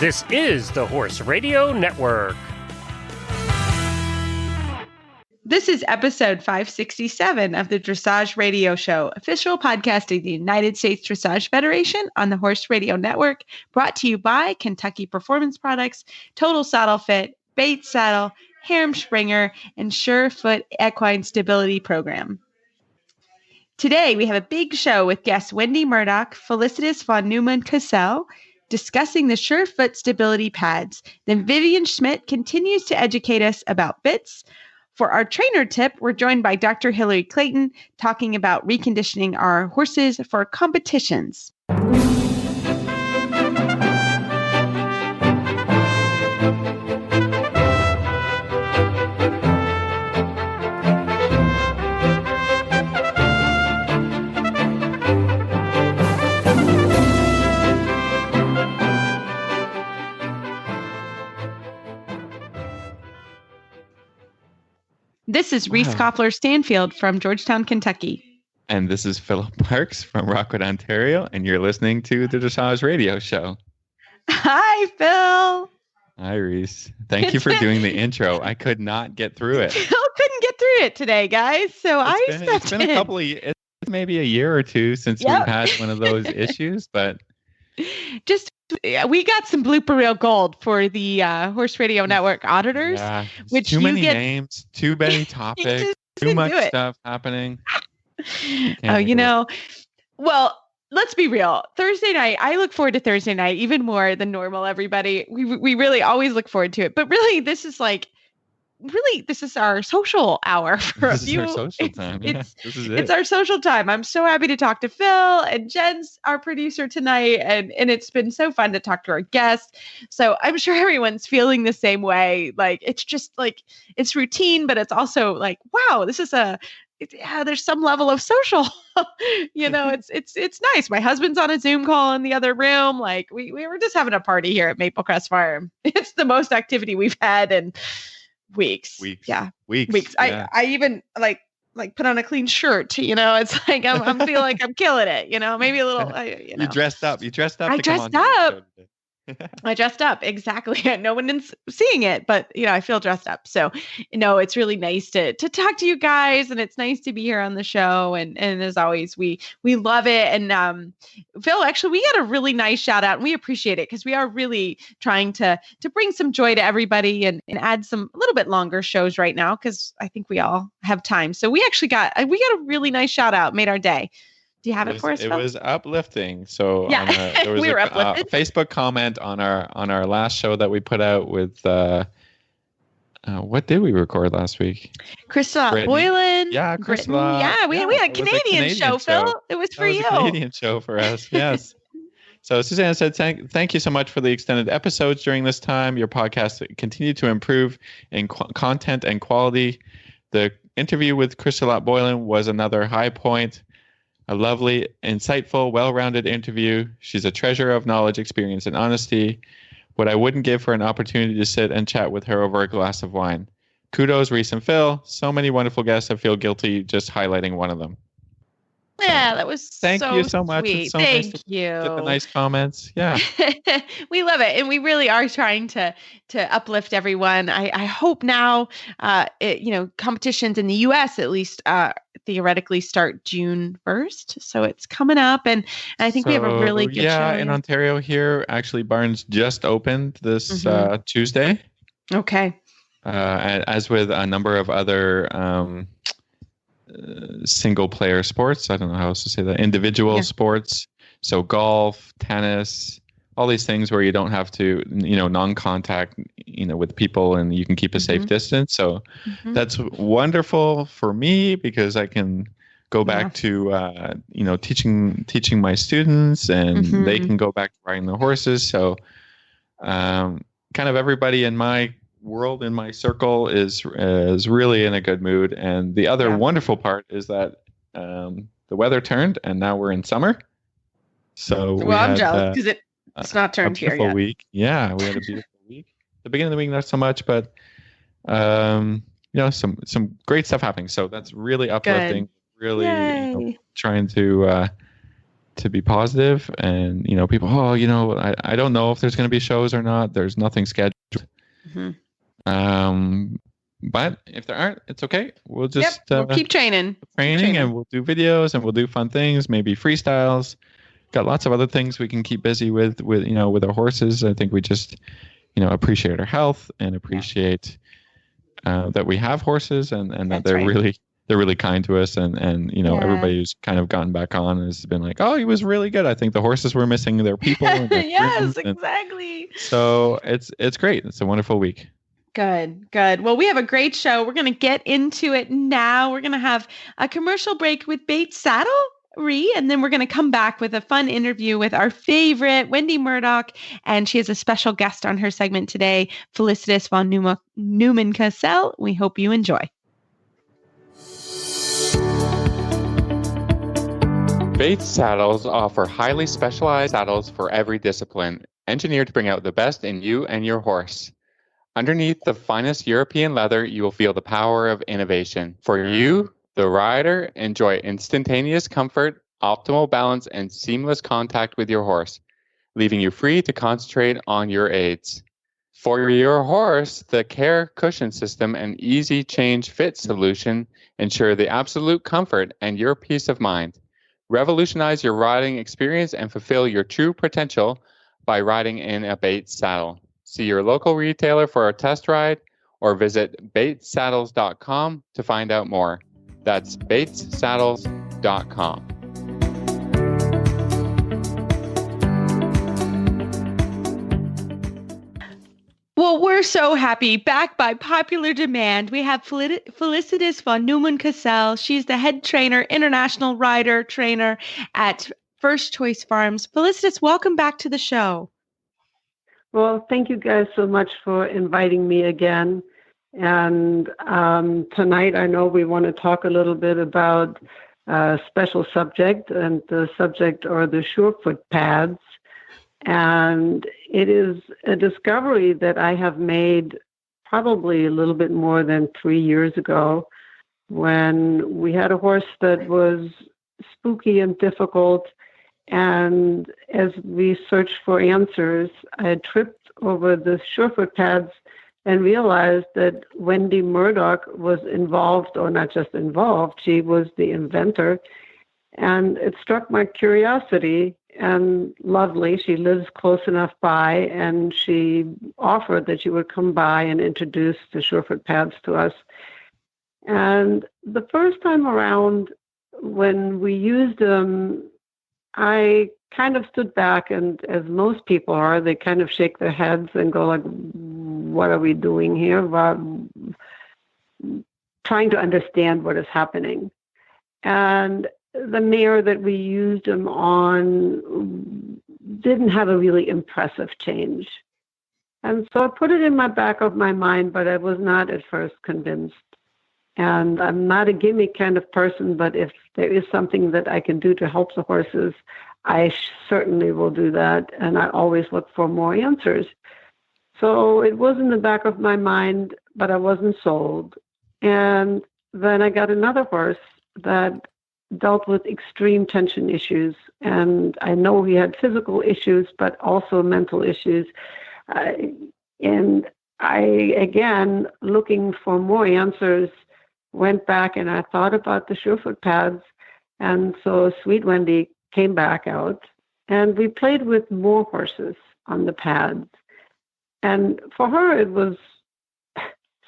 This is the Horse Radio Network. This is episode 567 of the Dressage Radio Show, official podcast of the United States Dressage Federation on the Horse Radio Network, brought to you by Kentucky Performance Products, Total Saddle Fit, Bates Saddle, Harem-Springer, and Surefoot Equine Stability Program. Today, we have a big show with guests Wendy Murdoch, Felicitas von Neumann Cosel, discussing the Surefoot stability pads. Then Vivianne Schmidt continues to educate us about bits. For our trainer tip, we're joined by Dr. Hilary Clayton talking about reconditioning our horses for competitions. This is Reese Koffler Stanfield from Georgetown, Kentucky. And this is Philip Parks from Rockwood, Ontario, and you're listening to the Dressage Radio Show. Hi, Phil. Hi, Reese. Thank you for doing the intro. I could not get through it. Phil couldn't get through it today, guys, so It's been a couple of years, maybe a year or two since we've had one of those issues, but... We got some blooper reel gold for the Horse Radio Network auditors. Yeah, which too many names, too many topics, too much stuff happening. Well, let's be real. Thursday night, I look forward to Thursday night even more than normal, everybody. We really always look forward to it. But really, this is our social hour for a few. This is our social time. It's our social time. I'm so happy to talk to Phil, and Jen's our producer tonight, and it's been so fun to talk to our guests. So I'm sure everyone's feeling the same way. Like, it's just like, it's routine, but it's also like, wow, this is there's some level of social, it's nice. My husband's on a Zoom call in the other room. Like we were just having a party here at Maple Crest Farm. It's the most activity we've had in weeks. Yeah. I even like put on a clean shirt, it's like, I'm feeling like I'm killing it, maybe a little, You dressed up. I dressed up. I dressed up. Exactly. No one is seeing it, but I feel dressed up. So, it's really nice to talk to you guys, and it's nice to be here on the show. And as always, we love it. And Phil, actually, we got a really nice shout out, and we appreciate it because we are really trying to bring some joy to everybody and add some a little bit longer shows right now because I think we all have time. So we actually got a really nice shout out, made our day. Do you have it for us, Phil? It was uplifting. So there was a uplifted. Facebook comment on our last show that we put out with what did we record last week? Crystal Boylan. Yeah, Crystal. Yeah, we had a Canadian show, Phil. It was for you. A Canadian show for us. Yes. So Suzanne said, thank you so much for the extended episodes during this time. Your podcast continued to improve in content and quality. The interview with Crystal Boylan was another high point. A lovely, insightful, well-rounded interview. She's a treasure of knowledge, experience, and honesty. What I wouldn't give for an opportunity to sit and chat with her over a glass of wine. Kudos, Reese and Phil. So many wonderful guests. I feel guilty just highlighting one of them. Yeah, that was Thank you so much. Sweet. It's so Thank nice you. Get the nice comments. Yeah. We love it. And we really are trying to uplift everyone. I hope now, competitions in the U.S. at least theoretically start June 1st. So it's coming up. And I think we have a really good show. Yeah, in Ontario here, actually, Barnes just opened this Tuesday. Okay. As with a number of other single player sports. I don't know how else to say that. Individual sports. So golf, tennis, all these things where you don't have to, non-contact, with people, and you can keep a safe distance. So that's wonderful for me because I can go back to, teaching my students, and they can go back to riding the horses. So kind of everybody in my world, in my circle is really in a good mood. And the other wonderful part is that the weather turned, and now we're in summer. So I'm jealous because it's not turned here yet. Week. Yeah, we had a beautiful week. The beginning of the week, not so much, but some great stuff happening. So that's really uplifting. Good. Really trying to to be positive. And, people, I don't know if there's going to be shows or not. There's nothing scheduled. Mm-hmm. But if there aren't, it's okay. We'll just we'll keep training. And we'll do videos and we'll do fun things, maybe freestyles. Got lots of other things we can keep busy with our horses. I think we just, appreciate our health and appreciate that we have horses and that they're really kind to us. And everybody who's kind of gotten back on has been like, oh, he was really good. I think the horses were missing their people. And their yes, exactly. So it's great. It's a wonderful week. Good. Well, we have a great show. We're going to get into it now. We're going to have a commercial break with Bates Saddle, and then we're going to come back with a fun interview with our favorite, Wendy Murdoch, and she has a special guest on her segment today, Felicitas von Neumann Cosel. We hope you enjoy. Bates Saddles offer highly specialized saddles for every discipline, engineered to bring out the best in you and your horse. Underneath the finest European leather, you will feel the power of innovation. For you, the rider, enjoy instantaneous comfort, optimal balance, and seamless contact with your horse, leaving you free to concentrate on your aids. For your horse, the Care Cushion System and Easy Change Fit solution ensure the absolute comfort and your peace of mind. Revolutionize your riding experience and fulfill your true potential by riding in a Bates saddle. See your local retailer for a test ride or visit batesaddles.com to find out more. That's batesaddles.com. Well, we're so happy. Back by popular demand, we have Felicitas von Neumann Cosel. She's the head trainer, international rider trainer at First Choice Farms. Felicitas, welcome back to the show. Well, thank you guys so much for inviting me again. And tonight, I know we want to talk a little bit about a special subject, and the subject are the Surefoot pads. And it is a discovery that I have made probably a little bit more than 3 years ago, when we had a horse that was spooky and difficult. And as we searched for answers, I had tripped over the Surefoot pads and realized that Wendy Murdoch was involved, or not just involved, she was the inventor. And it struck my curiosity, and lovely, she lives close enough by, and she offered that she would come by and introduce the Surefoot pads to us. And the first time around, when we used them, I kind of stood back, and as most people are, they kind of shake their heads and go like, what are we doing here? Trying to understand what is happening. And the mare that we used them on didn't have a really impressive change. And so I put it in my back of my mind, but I was not at first convinced. And I'm not a gimmick kind of person, but if there is something that I can do to help the horses, I certainly will do that. And I always look for more answers. So it was in the back of my mind, but I wasn't sold. And then I got another horse that dealt with extreme tension issues. And I know he had physical issues, but also mental issues. And I, again, looking for more answers, went back and I thought about the Surefoot pads. And so Sweet Wendy came back out and we played with more horses on the pads. And for her, it was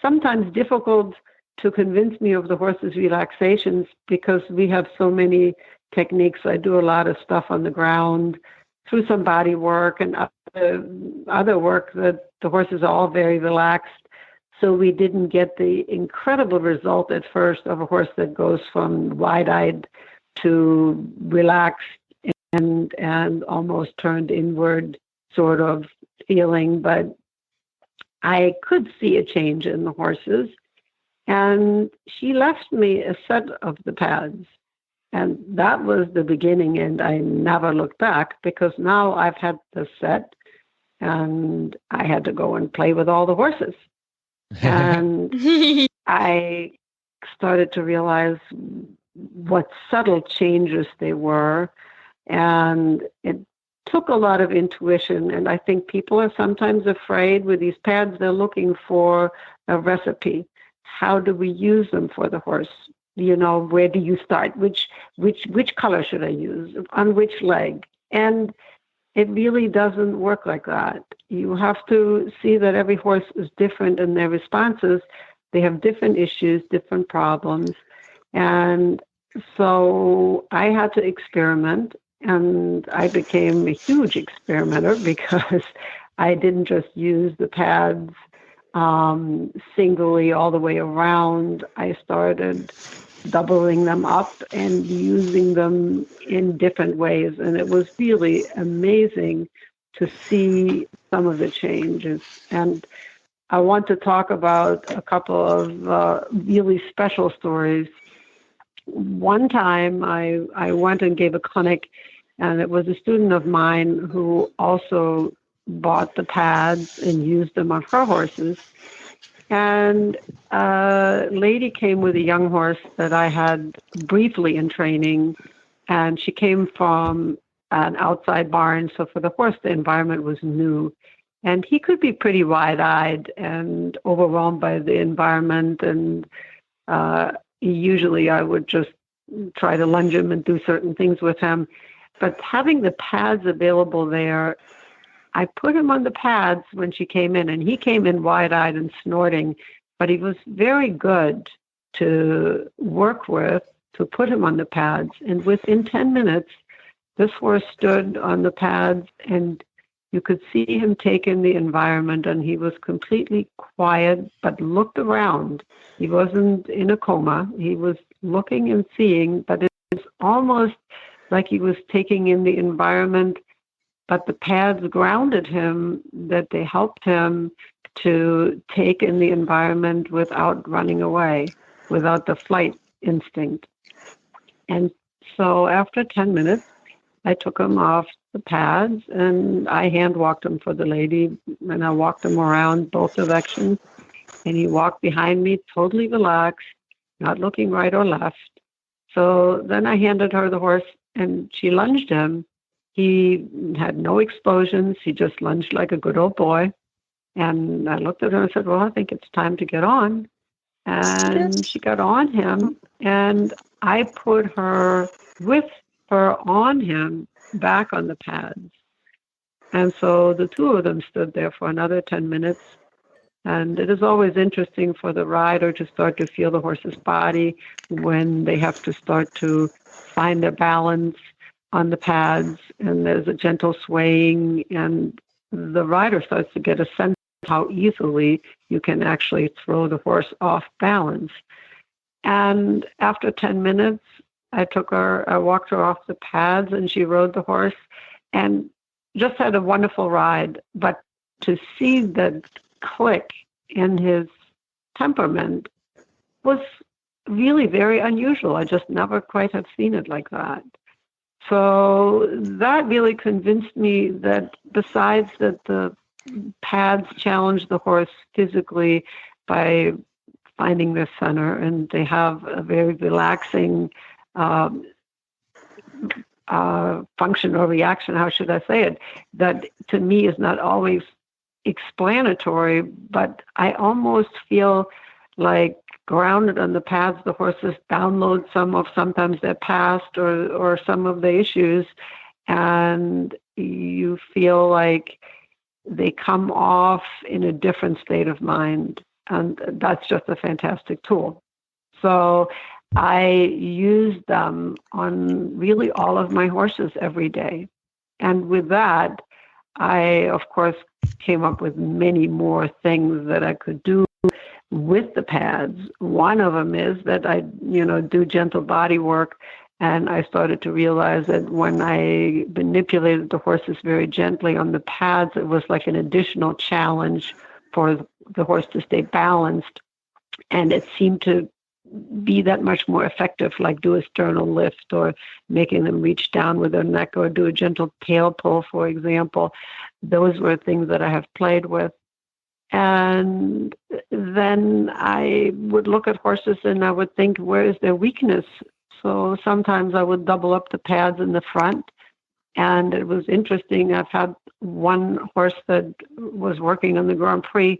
sometimes difficult to convince me of the horse's relaxations because we have so many techniques. I do a lot of stuff on the ground through some body work and other work that the horses are all very relaxed. So we didn't get the incredible result at first of a horse that goes from wide-eyed to relaxed and almost turned inward sort of feeling. But I could see a change in the horses. And she left me a set of the pads. And that was the beginning, and I never looked back because now I've had the set and I had to go and play with all the horses. And I started to realize what subtle changes they were. And it took a lot of intuition. And I think people are sometimes afraid with these pads. They're looking for a recipe. How do we use them for the horse? Where do you start? Which color should I use? On which leg? And it really doesn't work like that. You have to see that every horse is different in their responses. They have different issues, different problems. And so I had to experiment, and I became a huge experimenter because I didn't just use the pads singly all the way around. I started doubling them up and using them in different ways. And it was really amazing to see some of the changes. And I want to talk about a couple of really special stories. One time I went and gave a clinic, and it was a student of mine who also bought the pads and used them on her horses. And a lady came with a young horse that I had briefly in training, and she came from an outside barn. So for the horse, the environment was new. And he could be pretty wide-eyed and overwhelmed by the environment. And usually I would just try to lunge him and do certain things with him. But having the pads available there, I put him on the pads when she came in, and he came in wide-eyed and snorting, but he was very good to work with, to put him on the pads. And within 10 minutes, this horse stood on the pads, and you could see him take in the environment, and he was completely quiet, but looked around. He wasn't in a coma. He was looking and seeing, but it was almost like he was taking in the environment, but the pads grounded him, that they helped him to take in the environment without running away, without the flight instinct. And so after 10 minutes, I took him off the pads and I hand walked him for the lady, and I walked him around both directions, and he walked behind me totally relaxed, not looking right or left. So then I handed her the horse and she lunged him. He had no explosions. He just lunged like a good old boy. And I looked at her and said, well, I think it's time to get on. And she got on him, and I put her with her on him back on the pads. And so the two of them stood there for another 10 minutes. And it is always interesting for the rider to start to feel the horse's body when they have to start to find their balance on the pads, and there's a gentle swaying, and the rider starts to get a sense of how easily you can actually throw the horse off balance. And after 10 minutes, I walked her off the pads, and she rode the horse and just had a wonderful ride. But to see that click in his temperament was really very unusual. I just never quite have seen it like that. So that really convinced me that besides that the pads challenge the horse physically by finding their center, and they have a very relaxing function or reaction, how should I say it, that to me is not always explanatory, but I almost feel like grounded on the pads, the horses download sometimes their past or some of the issues, and you feel like they come off in a different state of mind. And that's just a fantastic tool. So I use them on really all of my horses every day. And with that, I, of course, came up with many more things that I could do with the pads. One of them is that I, do gentle body work, and I started to realize that when I manipulated the horses very gently on the pads, it was like an additional challenge for the horse to stay balanced, and it seemed to be that much more effective, like do a sternal lift or making them reach down with their neck or do a gentle tail pull, for example. Those were things that I have played with. And then I would look at horses and I would think, where is their weakness? So sometimes I would double up the pads in the front And it was interesting. I've had one horse that was working on the Grand Prix,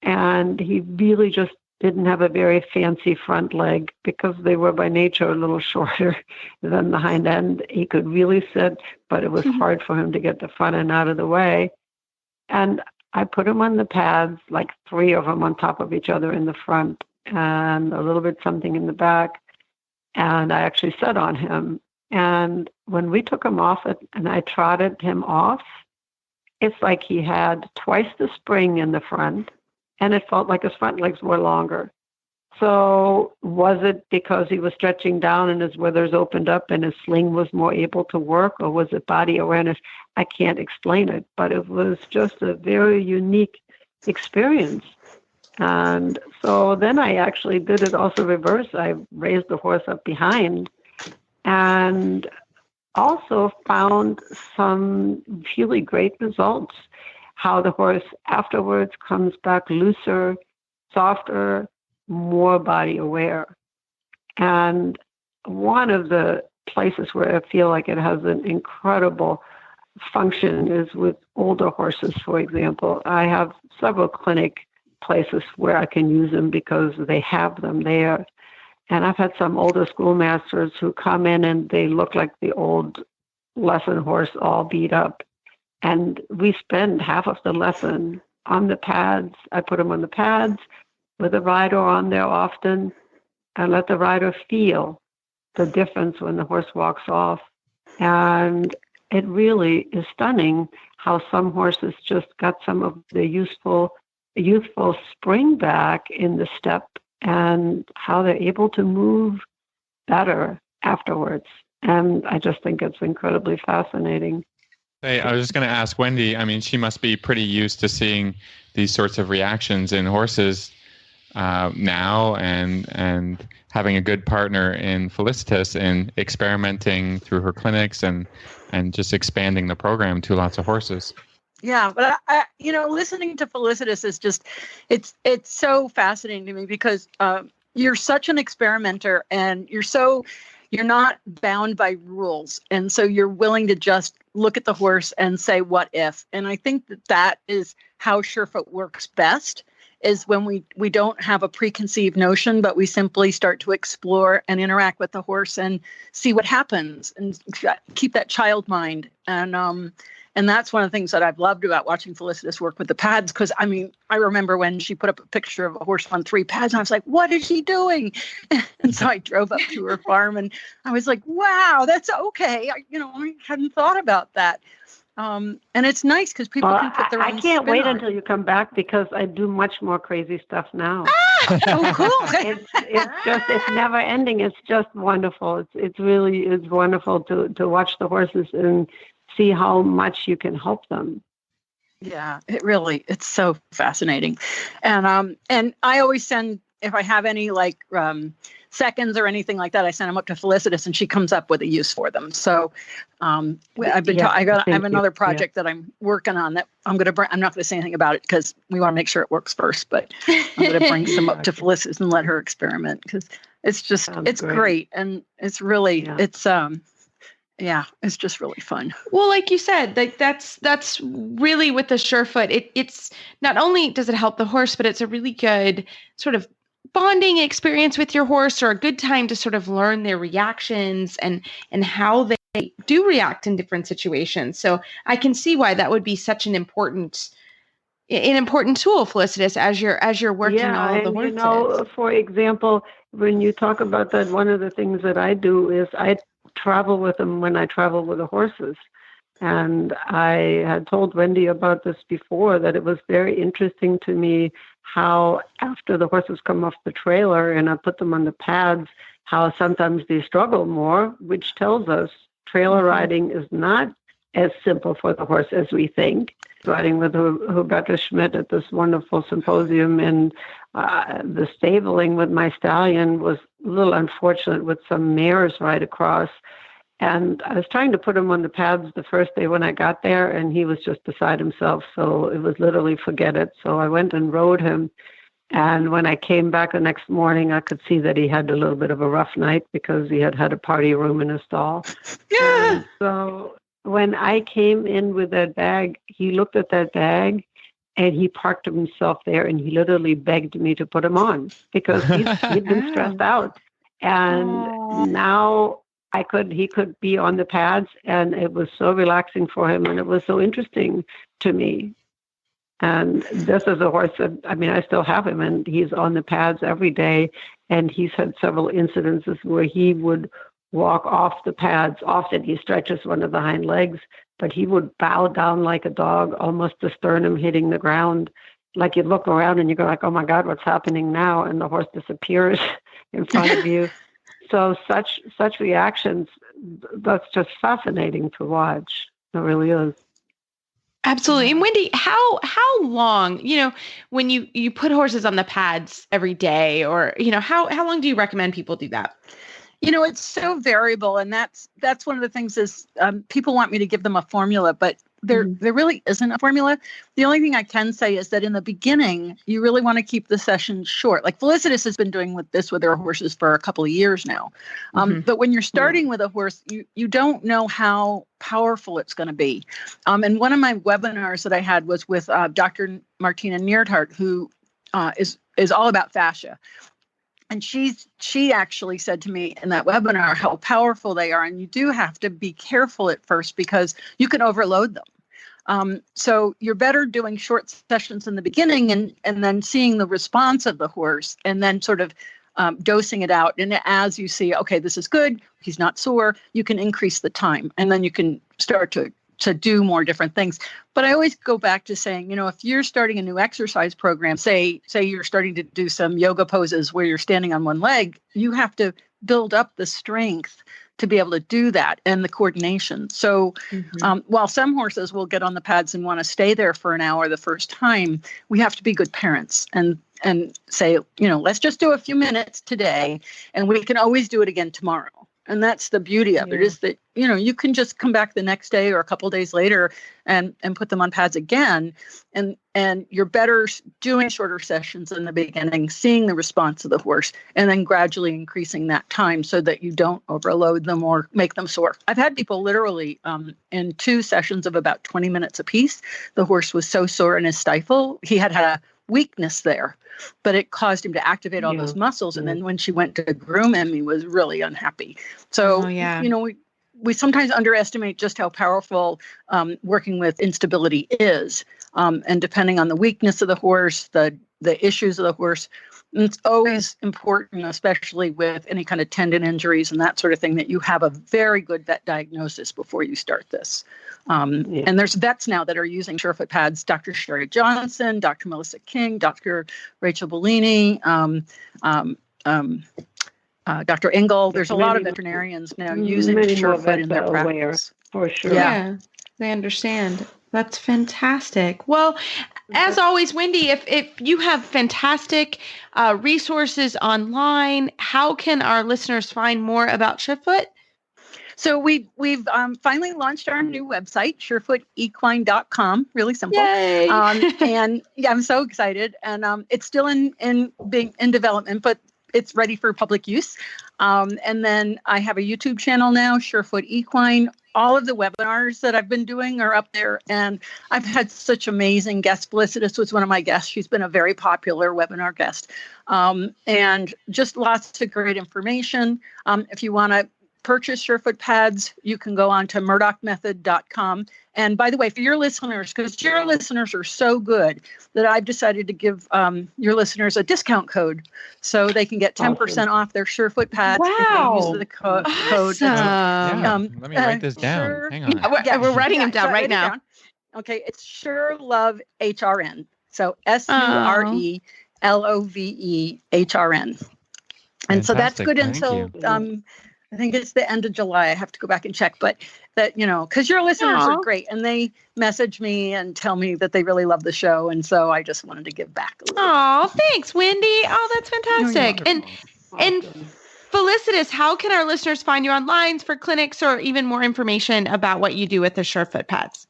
and he really just didn't have a very fancy front leg because they were by nature a little shorter than the hind end. He could really sit, but it was hard for him to get the front end out of the way. And I put him on the pads, like 3 of them on top of each other in the front and a little bit something in the back. And I actually sat on him. And when we took him off and I trotted him off, it's like he had twice the spring in the front, and it felt like his front legs were longer. So was it because he was stretching down and his withers opened up and his sling was more able to work, or was it body awareness? I can't explain it, but it was just a very unique experience. And so then I actually did it also reverse. I raised the horse up behind and also found some really great results. How the horse afterwards comes back looser, softer, more body aware. And one of the places where I feel like it has an incredible function is with older horses, for example. I have several clinic places where I can use them because they have them there. And I've had some older schoolmasters who come in and they look like the old lesson horse all beat up. And we spend half of the lesson on the pads. I put them on the pads with the rider on there often and let the rider feel the difference when the horse walks off. And it really is stunning how some horses just got some of the youthful spring back in the step and how they're able to move better afterwards. And I just think it's incredibly fascinating. Hey, I was just going to ask Wendy, I mean, she must be pretty used to seeing these sorts of reactions in horses now and having a good partner in Felicitas in experimenting through her clinics and just expanding the program to lots of horses. Yeah, but I listening to Felicitas is just, it's so fascinating to me because you're such an experimenter and you're not bound by rules. And so you're willing to just look at the horse and say, what if? And I think that is how Surefoot works best, is when we don't have a preconceived notion, but we simply start to explore and interact with the horse and see what happens and keep that child mind. And that's one of the things that I've loved about watching Felicitas work with the pads. Because, I mean, I remember when she put up a picture of a horse on 3 pads, and I was like, what is she doing? And so I drove up to her farm, and I was like, wow, that's okay. I hadn't thought about that. And it's nice because people can put their own I can't spin wait on until you come back because I do much more crazy stuff now. Oh, cool. It's never ending. It's just wonderful. It's wonderful to watch the horses and see how much you can help them. Yeah, it's so fascinating. And I always send, if I have any seconds or anything like that, I send them up to Felicitas and she comes up with a use for them. So I have another project that I'm working on that I'm going to bring. I'm not going to say anything about it because we want to make sure it works first, but I'm going to bring some up to Felicitas and let her experiment because it's just, it's great. And it's really, it's just really fun. Well, like you said, that's really with the Surefoot. It's not only does it help the horse, but it's a really good sort of bonding experience with your horse, or a good time to sort of learn their reactions and how they do react in different situations. So I can see why that would be such an important tool, Felicitas, as you're working all the horses. For example, when you talk about that, one of the things that I do is I travel with them when I travel with the horses. And I had told Wendy about this before, that it was very interesting to me how after the horses come off the trailer and I put them on the pads, how sometimes they struggle more, which tells us trailer riding is not as simple for the horse as we think. Riding with Hilary Schmidt at this wonderful symposium, and the stabling with my stallion was a little unfortunate with some mares right across. And I was trying to put him on the pads the first day when I got there, and he was just beside himself. So it was literally forget it. So I went and rode him. And when I came back the next morning, I could see that he had a little bit of a rough night because he had a party room in his stall. Yeah. And so when I came in with that bag, he looked at that bag and he parked himself there and he literally begged me to put him on because he'd been stressed out. And now he could be on the pads, and it was so relaxing for him, and it was so interesting to me. And this is a horse that, I still have him, and he's on the pads every day, and he's had several incidences where he would walk off the pads. Often he stretches one of the hind legs, but he would bow down like a dog, almost the sternum hitting the ground. Like you look around and you go like, oh my God, what's happening now? And the horse disappears in front of you. So such reactions, that's just fascinating to watch. It really is. Absolutely. And Wendy, how long, when you put horses on the pads every day, or, how long do you recommend people do that? It's so variable. And that's one of the things is people want me to give them a formula, but there really isn't a formula. The only thing I can say is that in the beginning, you really want to keep the sessions short. Like Felicitas has been doing with her horses for a couple of years now. But when you're starting with a horse, you don't know how powerful it's going to be. And one of my webinars that I had was with Dr. Martina Neerthart, who is all about fascia. And she actually said to me in that webinar how powerful they are. And you do have to be careful at first because you can overload them. So you're better doing short sessions in the beginning and then seeing the response of the horse and then sort of dosing it out. And as you see, okay, this is good, he's not sore, you can increase the time. And then you can start to do more different things. But I always go back to saying, if you're starting a new exercise program, say you're starting to do some yoga poses where you're standing on one leg, you have to build up the strength to be able to do that and the coordination. So while some horses will get on the pads and want to stay there for an hour the first time, we have to be good parents and say, let's just do a few minutes today and we can always do it again tomorrow. And that's the beauty of it is that, you can just come back the next day or a couple of days later and put them on pads again. And you're better doing shorter sessions in the beginning, seeing the response of the horse, and then gradually increasing that time so that you don't overload them or make them sore. I've had people literally in 2 sessions of about 20 minutes apiece, the horse was so sore in his stifle, he had a weakness there, but it caused him to activate all those muscles. And then when she went to groom him, he was really unhappy. So, we sometimes underestimate just how powerful working with instability is. And depending on the weakness of the horse, the issues of the horse, it's always important, especially with any kind of tendon injuries and that sort of thing, that you have a very good vet diagnosis before you start this. And there's vets now that are using Surefoot pads, Dr. Sherry Johnson, Dr. Melissa King, Dr. Rachel Bellini, Dr. Engel. There's a lot of veterinarians now using Surefoot in their practice. For sure. Yeah, they understand. That's fantastic. Well, as always, Wendy, if you have fantastic resources online, how can our listeners find more about Surefoot? So we've finally launched our new website, surefootequine.com. Really simple. Yay! And I'm so excited. And it's still in development, but it's ready for public use. And then I have a YouTube channel now, Surefoot Equine. All of the webinars that I've been doing are up there. And I've had such amazing guests. Felicitas was one of my guests. She's been a very popular webinar guest. And just lots of great information. If you want to purchase Surefoot pads, you can go on to murdochmethod.com. And by the way, for your listeners, because your listeners are so good that I've decided to give your listeners a discount code so they can get 10% off their Surefoot pads. Wow. If they use the code. Let me write this down. Hang on. We're writing them down right now. Okay, it's Sure Love HRN. So SURELOVEHRN. And so that's good until I think it's the end of July. I have to go back and check, but that, because your listeners are great and they message me and tell me that they really love the show. And so I just wanted to give back a little. Oh, thanks, Wendy. Oh, that's fantastic. And Felicitas, how can our listeners find you online for clinics or even more information about what you do with the Surefoot pads?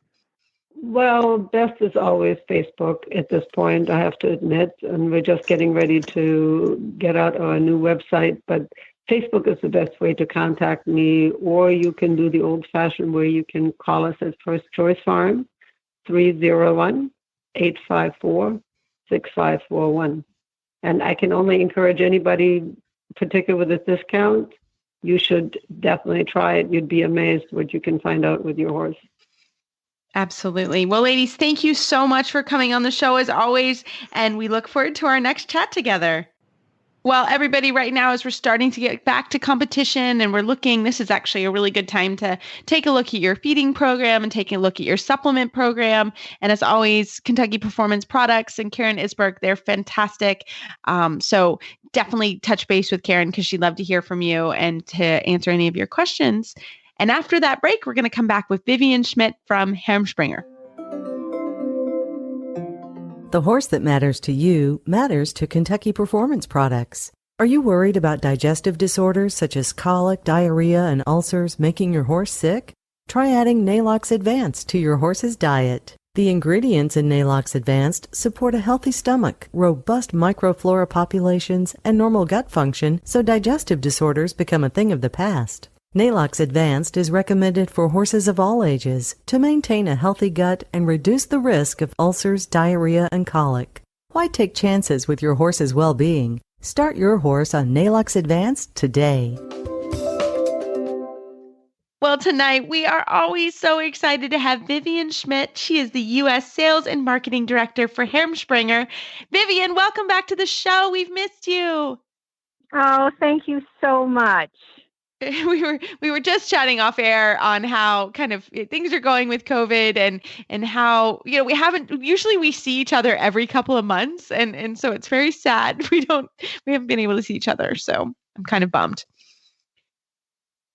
Well, best is always Facebook at this point, I have to admit. And we're just getting ready to get out our new website, but Facebook is the best way to contact me, or you can do the old-fashioned where you can call us at First Choice Farm, 301-854-6541. And I can only encourage anybody, particularly with this discount, you should definitely try it. You'd be amazed what you can find out with your horse. Absolutely. Well, ladies, thank you so much for coming on the show as always, and we look forward to our next chat together. Well, everybody, right now, as we're starting to get back to competition and we're looking, this is actually a really good time to take a look at your feeding program and take a look at your supplement program. And as always, Kentucky Performance Products and Karen Isberg, they're fantastic. So definitely touch base with Karen because she'd love to hear from you and to answer any of your questions. And after that break, we're going to come back with Vivianne Schmidt from Hermspringer. The horse that matters to you matters to Kentucky Performance Products. Are you worried about digestive disorders such as colic, diarrhea, and ulcers making your horse sick? Try adding Nalox Advanced to your horse's diet. The ingredients in Nalox Advanced support a healthy stomach, robust microflora populations, and normal gut function so digestive disorders become a thing of the past. Nalox Advanced is recommended for horses of all ages to maintain a healthy gut and reduce the risk of ulcers, diarrhea, and colic. Why take chances with your horse's well-being? Start your horse on Nalox Advanced today. Well, tonight we are always so excited to have Vivianne Schmidt. She is the U.S. Sales and Marketing Director for Hermspringer. Vivianne, welcome back to the show. We've missed you. Oh, thank you so much. We were just chatting off air on how kind of things are going with COVID and how, we usually see each other every couple of months. And so it's very sad. We haven't been able to see each other. So I'm kind of bummed.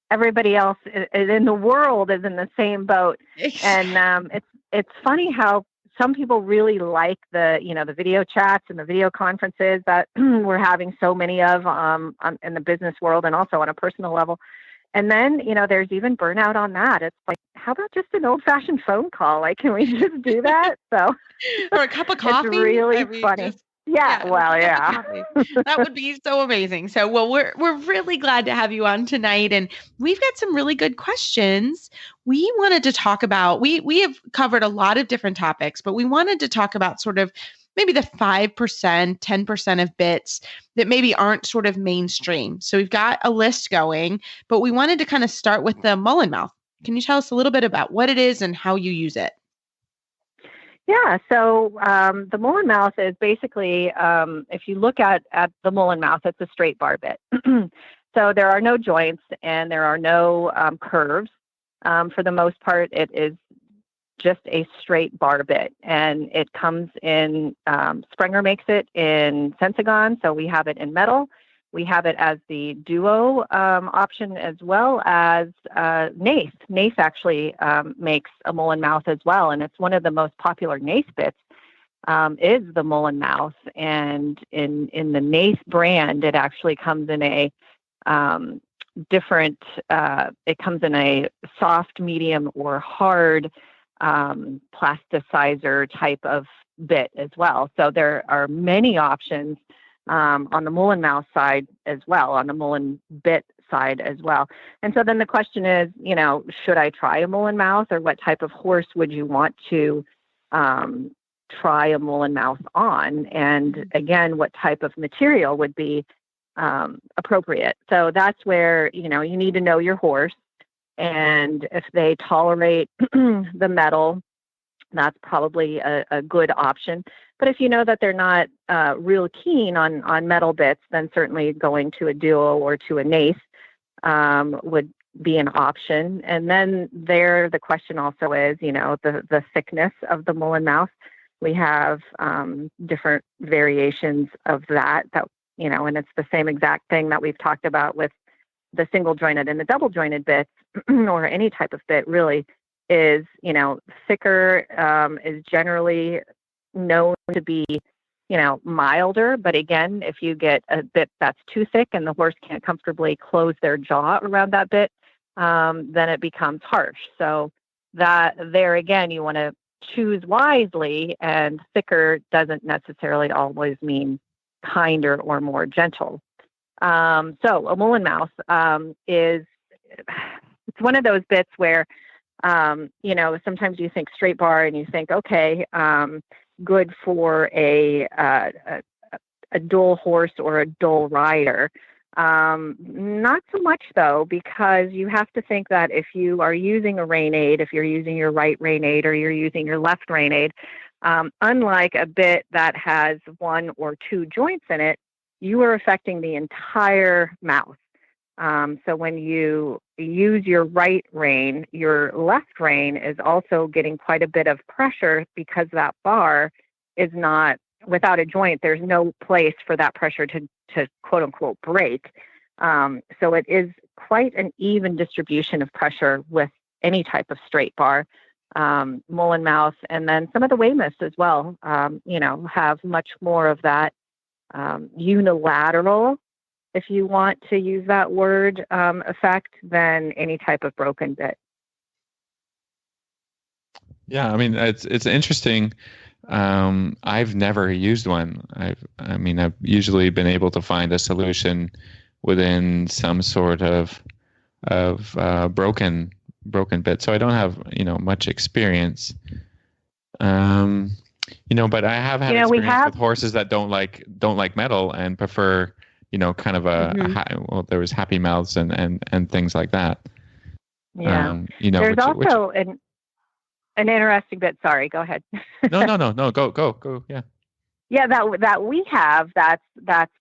Everybody else in the world is in the same boat. And it's funny how some people really like the video chats and the video conferences that we're having so many of in the business world and also on a personal level. And then, there's even burnout on that. It's like, how about just an old-fashioned phone call? Like, can we just do that? So, or a cup of coffee. It's really funny. Yeah. That would be so amazing. So, well, we're really glad to have you on tonight, and we've got some really good questions. We wanted to talk about, we have covered a lot of different topics, but we wanted to talk about sort of maybe the 5%, 10% of bits that maybe aren't sort of mainstream. So we've got a list going, but we wanted to kind of start with the Mullen mouth. Can you tell us a little bit about what it is and how you use it? Yeah, so the Mullen mouth is basically, if you look at the Mullen mouth, it's a straight bar bit. So there are no joints and there are no curves. For the most part, it is just a straight bar bit. And it comes in, Springer makes it in Sensagon, so we have it in metal. We have it as the duo option as well as Nace. Nace actually makes a Mullen mouth as well, and it's one of the most popular Nace bits is the Mullen mouth. And in the Nace brand, it actually comes in a different. It comes in a soft, medium, or hard plasticizer type of bit as well. So there are many options. On the Mullen mouth side as well, on the Mullen bit side as well. And so then the question is, should I try a Mullen mouth, or what type of horse would you want to try a Mullen mouth on? And again, what type of material would be appropriate? So that's where, you need to know your horse. And if they tolerate the metal, that's probably a good option. But if you know that they're not real keen on metal bits, then certainly going to a duo or to a Nace would be an option. And then the question also is, the thickness of the Mullen mouth. We have different variations of that, and it's the same exact thing that we've talked about with the single jointed and the double jointed bits or any type of bit really is, thicker is generally known to be, milder. But again, if you get a bit that's too thick and the horse can't comfortably close their jaw around that bit, then it becomes harsh. So that there again, you want to choose wisely, and thicker doesn't necessarily always mean kinder or more gentle. So a mullen mouth it's one of those bits where, sometimes you think straight bar and you think, okay, good for a dull horse or a dull rider. Not so much though, because you have to think that if you are using a rein aid, if you're using your right rein aid or you're using your left rein aid, unlike a bit that has one or two joints in it, you are affecting the entire mouth. So when you use your right rein, your left rein is also getting quite a bit of pressure because that bar is not, without a joint, there's no place for that pressure to quote unquote break. So it is quite an even distribution of pressure with any type of straight bar, mullen mouth, and then some of the Weymouths as well, have much more of that unilateral, if you want to use that word, effect than any type of broken bit. Yeah, I mean, it's interesting. I've never used one. I've usually been able to find a solution within some sort of broken bit. So I don't have much experience. But I have had experience with horses that don't like metal and prefer kind of there was happy mouths and things like that. Yeah. There's also an interesting bit. Sorry, go ahead. No, go. Yeah. Yeah, that we have, that's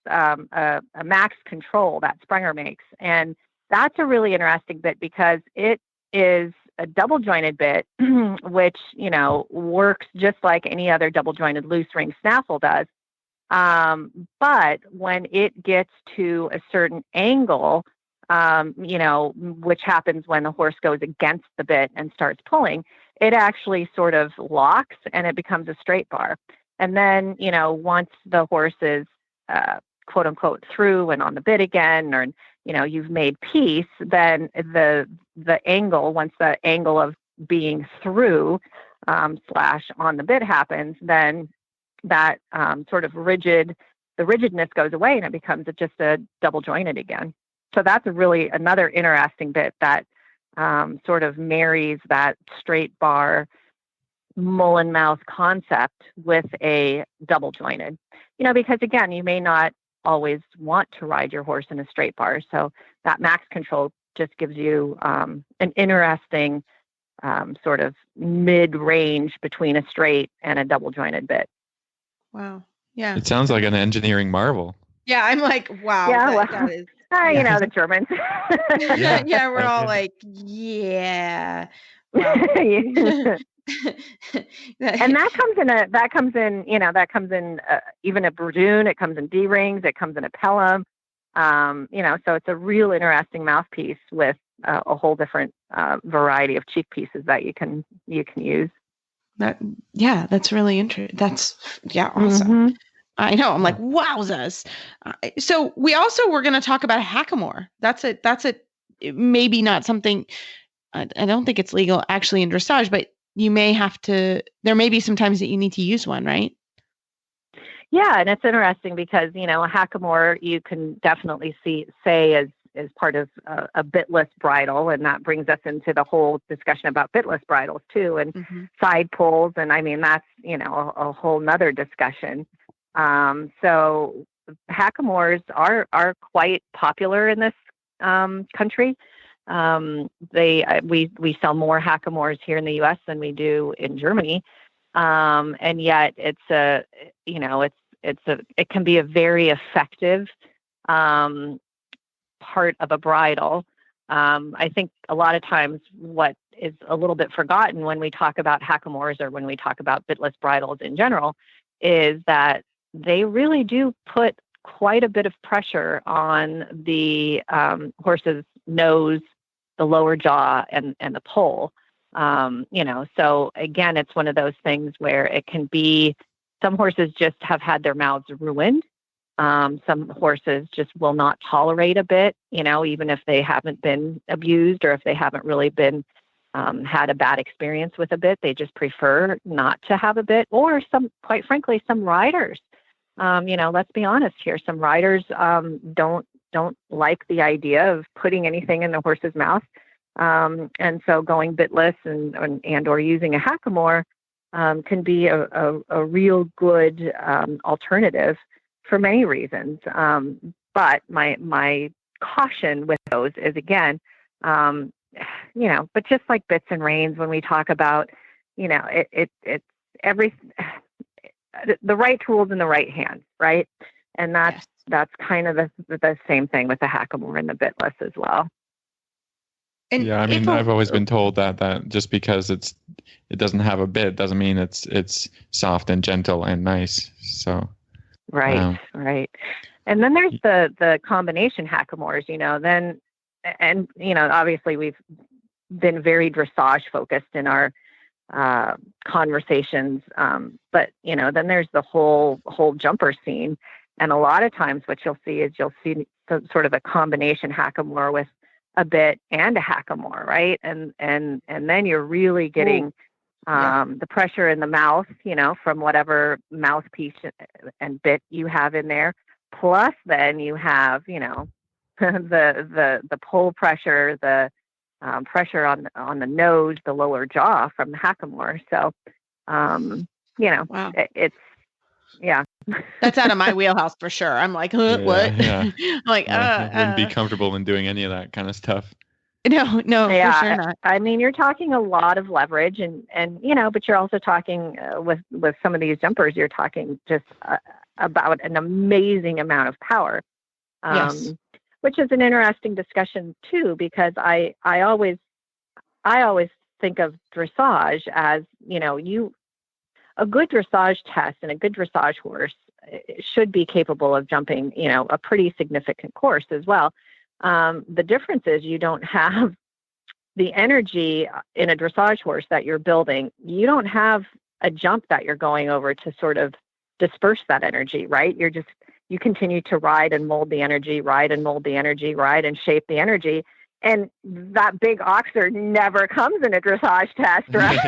a max control that Sprenger makes. And that's a really interesting bit because it is a double jointed bit, which, works just like any other double jointed loose ring snaffle does. But when it gets to a certain angle, which happens when the horse goes against the bit and starts pulling, it actually sort of locks and it becomes a straight bar. And then, once the horse is, quote unquote, through and on the bit again, or, you've made peace, then the angle, once the angle of being through, / on the bit happens, then that sort of the rigidness goes away and it becomes just a double jointed again. So that's really another interesting bit that sort of marries that straight bar mullen mouth concept with a double jointed, because again, you may not always want to ride your horse in a straight bar. So that max control just gives you an interesting sort of mid-range between a straight and a double jointed bit. Wow. Yeah. It sounds like an engineering marvel. Yeah. I'm like, wow. Yeah. That is. The Germans. Yeah. We're all like, yeah. Wow. And that comes in even a Bradoon. It comes in D-rings. It comes in a Pelham. So it's a real interesting mouthpiece with a whole different variety of cheek pieces that you can use. That's really interesting. That's awesome. Mm-hmm. I know. I'm like, wowzers. So we're going to talk about a hackamore. That's maybe not something. I don't think it's legal actually in dressage, but you may have to. There may be some times that you need to use one, right? Yeah, and it's interesting because a hackamore you can definitely say as part of a bitless bridle, and that brings us into the whole discussion about bitless bridles too, and side pulls, and I mean that's a whole nother discussion. So hackamores are quite popular in this country. We sell more hackamores here in the U.S. than we do in Germany, and yet it can be a very effective part of a bridle. I think a lot of times what is a little bit forgotten when we talk about hackamores or when we talk about bitless bridles in general is that they really do put quite a bit of pressure on the horse's nose, the lower jaw, and the poll. So again, it's one of those things where it can be, some horses just have had their mouths ruined. Some horses just will not tolerate a bit, even if they haven't been abused or if they haven't really been had a bad experience with a bit. They just prefer not to have a bit. Or quite frankly, some riders, let's be honest here. Some riders don't don't like the idea of putting anything in the horse's mouth. And so going bitless and or using a hackamore can be a real good alternative for many reasons. But my caution with those is, again, but just like bits and reins, when we talk about, it's the right tools in the right hands, right? And that's kind of the same thing with the hackamore and the bitless as well. And yeah, I mean, I've always been told that just because it doesn't have a bit doesn't mean it's soft and gentle and nice. So right. And then there's the combination hackamores, obviously we've been very dressage focused in our conversations. But then there's the whole jumper scene. And a lot of times what you'll see sort of a combination hackamore with a bit and a hackamore, right? And then you're really getting the pressure in the mouth, from whatever mouthpiece and bit you have in there. Plus then you have, the pull pressure, the pressure on the nose, the lower jaw from the hackamore. So, wow. It's That's out of my wheelhouse for sure. I'm like, what? Yeah. I'm like, I wouldn't be comfortable in doing any of that kind of stuff. No, for sure not. I mean, you're talking a lot of leverage and but you're also talking with some of these jumpers, you're talking just about an amazing amount of power. Yes. Which is an interesting discussion too, because I always think of dressage as, a good dressage test and a good dressage horse should be capable of jumping, a pretty significant course as well. The difference is you don't have the energy in a dressage horse that you're building. You don't have a jump that you're going over to sort of disperse that energy, right? You continue to ride and mold the energy, ride and mold the energy, ride and shape the energy. And that big oxer never comes in a dressage test, right?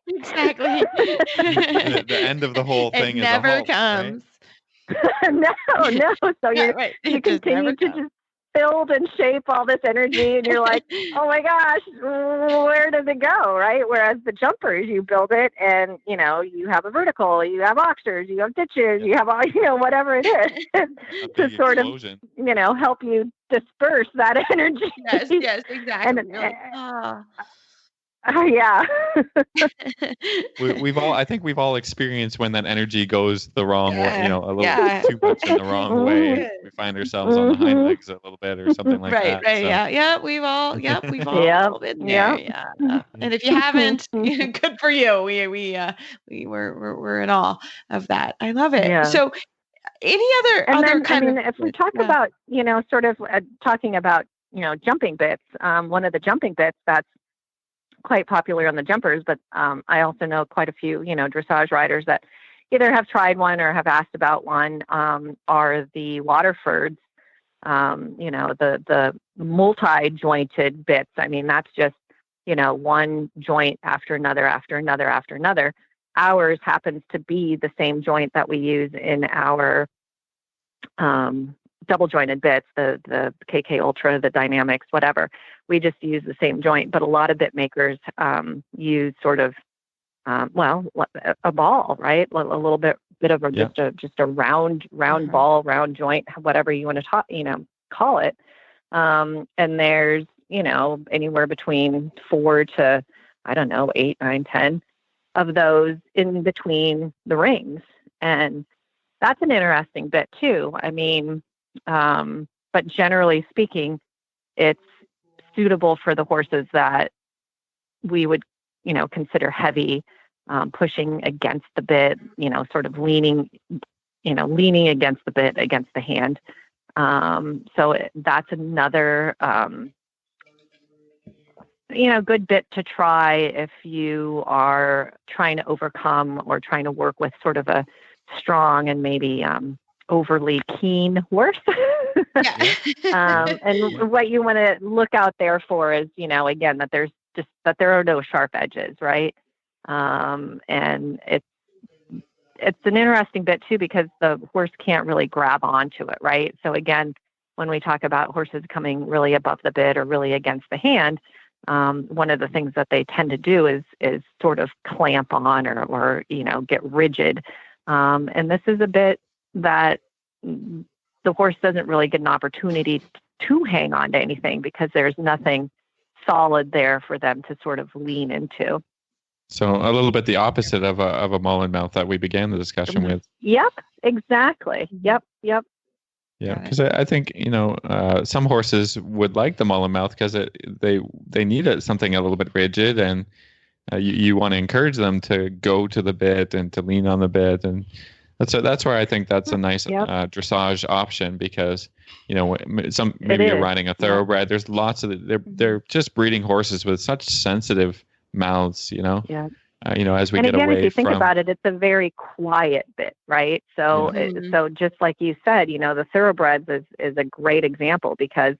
Exactly. The end of the whole thing it is never a halt, comes. Right? No. So right. you continue to just build and shape all this energy, and you're like, oh my gosh, where does it go, right? Whereas the jumpers, you build it, and you have a vertical, you have oxers, you have ditches, you have all, whatever it is to sort explosion. of, help you disperse that energy. Yes, exactly. Yeah. I think we've all experienced when that energy goes the wrong way, a little too much in the wrong way. We find ourselves on the hind legs a little bit or something like that. Right. So. Yeah. We've all been there. Yeah. And if you haven't, good for you. We're in awe of that. I love it. Yeah. So any other if we talk about, sort of talking about, jumping bits, one of the jumping bits that's quite popular on the jumpers, but I also know quite a few, dressage riders that either have tried one or have asked about one, are the Waterfords, the multi-jointed bits. I mean, that's just, one joint after another, after another, after another. Ours happens to be the same joint that we use in our double jointed bits, the KK Ultra, the Dynamics, whatever. We just use the same joint, but a lot of bit makers use sort of a ball, right? A little bit of just a round ball, round joint, whatever you want to call it. And there's anywhere between 4 to 8, 9, 10 of those in between the rings, and that's an interesting bit too. I mean, but generally speaking, it's suitable for the horses that we would, consider heavy, pushing against the bit, sort of leaning against the bit, against the hand. That's another, good bit to try if you are trying to overcome or trying to work with sort of a strong and maybe, overly keen horse. And what you want to look out there for is, again, that there are no sharp edges, right? And it's an interesting bit too, because the horse can't really grab onto it, right? So again, when we talk about horses coming really above the bit or really against the hand, one of the things that they tend to do is sort of clamp on or get rigid. And this is a bit that the horse doesn't really get an opportunity to hang on to anything because there's nothing solid there for them to sort of lean into. So a little bit the opposite of a mullen mouth that we began the discussion with. Yep, exactly. Yep. Yeah, because I think some horses would like the mullen mouth because they need something a little bit rigid, and you want to encourage them to go to the bit and to lean on the bit, and that's where I think that's a nice dressage option because maybe you're riding a thoroughbred. There's lots of they're just breeding horses with such sensitive mouths, Yeah. As we and get again, away if you think from about it, it's a very quiet bit, right? So, so just like you said, the thoroughbreds is a great example because,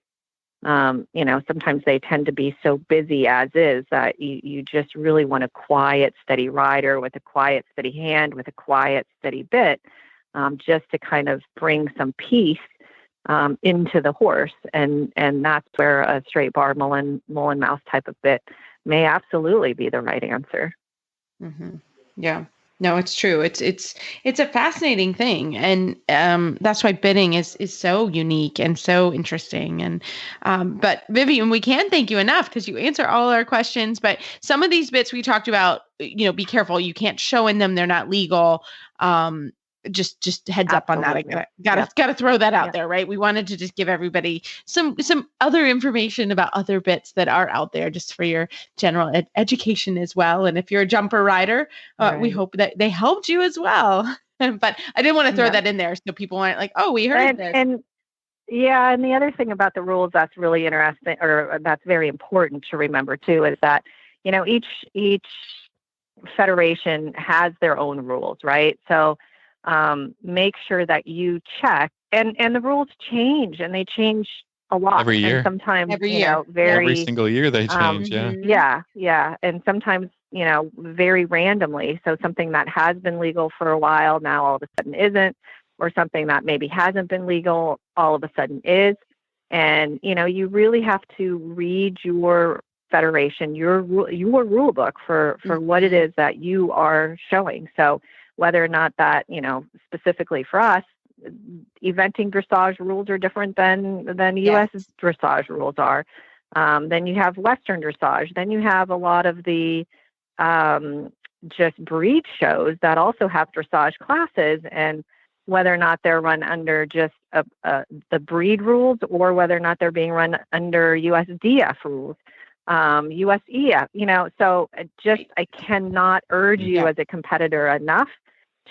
sometimes they tend to be so busy as is that you just really want a quiet, steady rider with a quiet, steady hand, with a quiet, steady bit, just to kind of bring some peace into the horse, and that's where a straight bar mullen mouth type of bit may absolutely be the right answer. Mm-hmm. Yeah, no, it's true. It's a fascinating thing, and that's why bitting is so unique and so interesting. And but Vivianne, we can't thank you enough because you answer all our questions. But some of these bits we talked about, be careful. You can't show in them; they're not legal. Just heads up on that. I gotta throw that out there, right? We wanted to just give everybody some other information about other bits that are out there, just for your general education as well. And if you're a jumper rider, we hope that they helped you as well. But I didn't want to throw that in there so people aren't like, oh, we heard this. And the other thing about the rules that's really interesting, or that's very important to remember too, is that each federation has their own rules, right? So make sure that you check, and the rules change, and they change a lot every year. And sometimes every single year they change. And sometimes very randomly. So something that has been legal for a while now all of a sudden isn't, or something that maybe hasn't been legal all of a sudden is. And you really have to read your federation, your rule book for what it is that you are showing. So whether or not that, specifically for us, eventing dressage rules are different than U.S. dressage rules are. Then you have Western dressage. Then you have a lot of the just breed shows that also have dressage classes, and whether or not they're run under just the breed rules or whether or not they're being run under USDF rules. USEF, so I cannot urge you as a competitor enough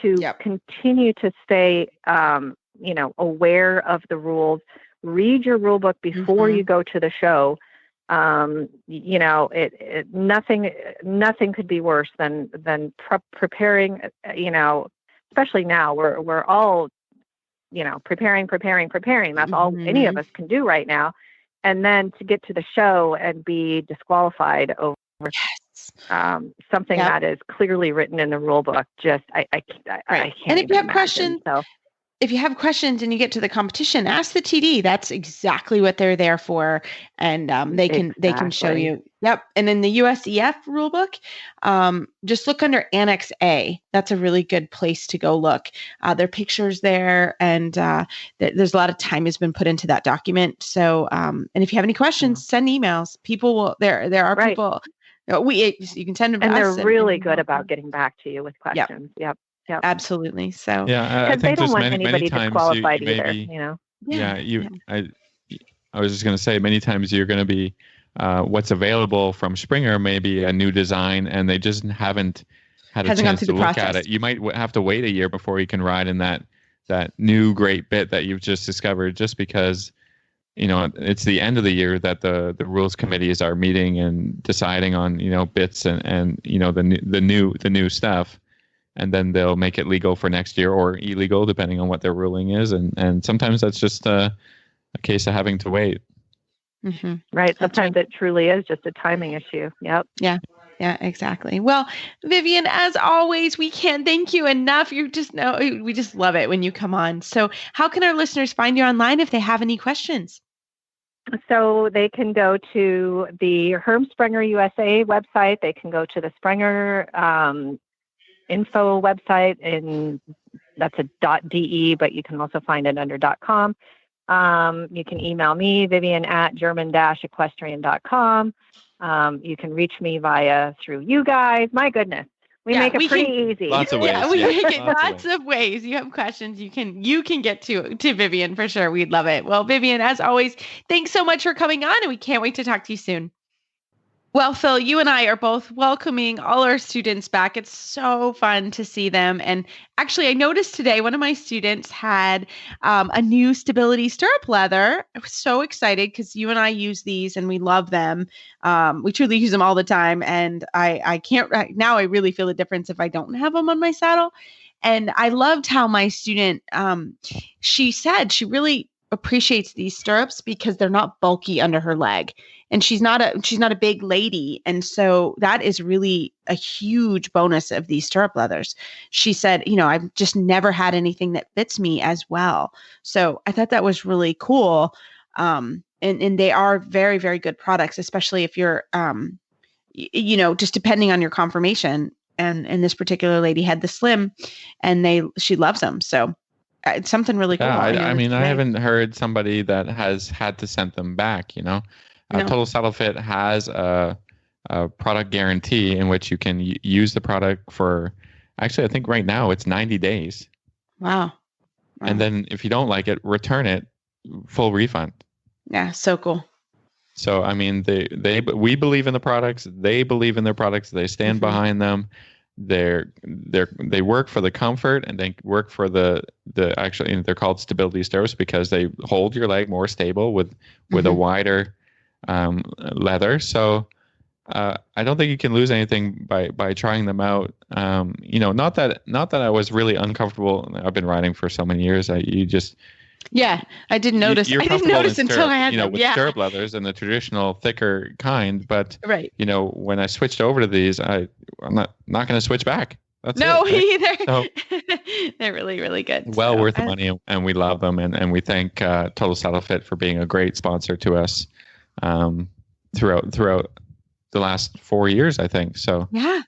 to continue to stay, aware of the rules. Read your rule book before you go to the show. Nothing could be worse than preparing. Especially now, we're all, preparing. That's all any of us can do right now. And then to get to the show and be disqualified over something that is clearly written in the rule book, I can't. And if you have questions, if you have questions and you get to the competition, ask the TD. That's exactly what they're there for, and they can show you. Yep. And in the USEF rulebook, just look under Annex A. That's a really good place to go look. There are pictures there, and there's a lot of time has been put into that document. So, and if you have any questions, send emails. People will. There are people. You can send them to us. And they're really good about getting back to you with questions. Yep. Absolutely. So I think they don't there's want many anybody times disqualified you either. I was just going to say many times you're going to be what's available from Springer may be a new design, and they just haven't had a chance to look at it. You might have to wait a year before you can ride in that new great bit that you've just discovered, just because it's the end of the year that the rules committees are meeting and deciding on bits and the new stuff. And then they'll make it legal for next year or illegal, depending on what their ruling is. And sometimes that's just a case of having to wait. Right. Sometimes it truly is just a timing issue. Yep. Yeah. Yeah, exactly. Well, Vivianne, as always, we can't thank you enough. You just know we just love it when you come on. So how can our listeners find you online if they have any questions? So they can go to the Herm Sprenger USA website. They can go to the Sprenger info website, and that's a .de, but you can also find it under .com. You can email me, Vivianne at German-equestrian.com. You can reach me through you guys. My goodness, we make it pretty easy. Lots of ways. Yeah, we make it lots of ways. You have questions, you can get to Vivianne for sure. We'd love it. Well, Vivianne, as always, thanks so much for coming on, and we can't wait to talk to you soon. Well, Phil, you and I are both welcoming all our students back. It's so fun to see them. And actually, I noticed today one of my students had a new Stability stirrup leather. I was so excited because you and I use these and we love them. We truly use them all the time. And I can't now I really feel the difference if I don't have them on my saddle. And I loved how my student, she said she really appreciates these stirrups because they're not bulky under her leg. And she's not a big lady. And so that is really a huge bonus of these stirrup leathers. She said, I've just never had anything that fits me as well. So I thought that was really cool. And they are very, very good products, especially if you're, just depending on your conformation. And this particular lady had the slim and she loves them. So it's something really cool. Yeah, I haven't heard somebody that has had to send them back, No. Total Saddle Fit has a product guarantee in which you can use the product for, actually, I think right now it's 90 days. Wow. And then if you don't like it, return it, full refund. Yeah, so cool. So, we believe in the products. They believe in their products. They stand behind them. They work for the comfort, and they work for the actually, they're called Stability stirrups because they hold your leg more stable with a wider leather. So I don't think you can lose anything by trying them out. Not that I was really uncomfortable. I've been riding for so many years. I didn't notice. I didn't notice until I had them. With stirrup leathers and the traditional thicker kind. But right. When I switched over to these, I'm not going to switch back. That's either. So, they're really, really good. Well worth the money, and we love them, and we thank Total Saddle Fit for being a great sponsor to us throughout the last 4 years, I think. So yeah,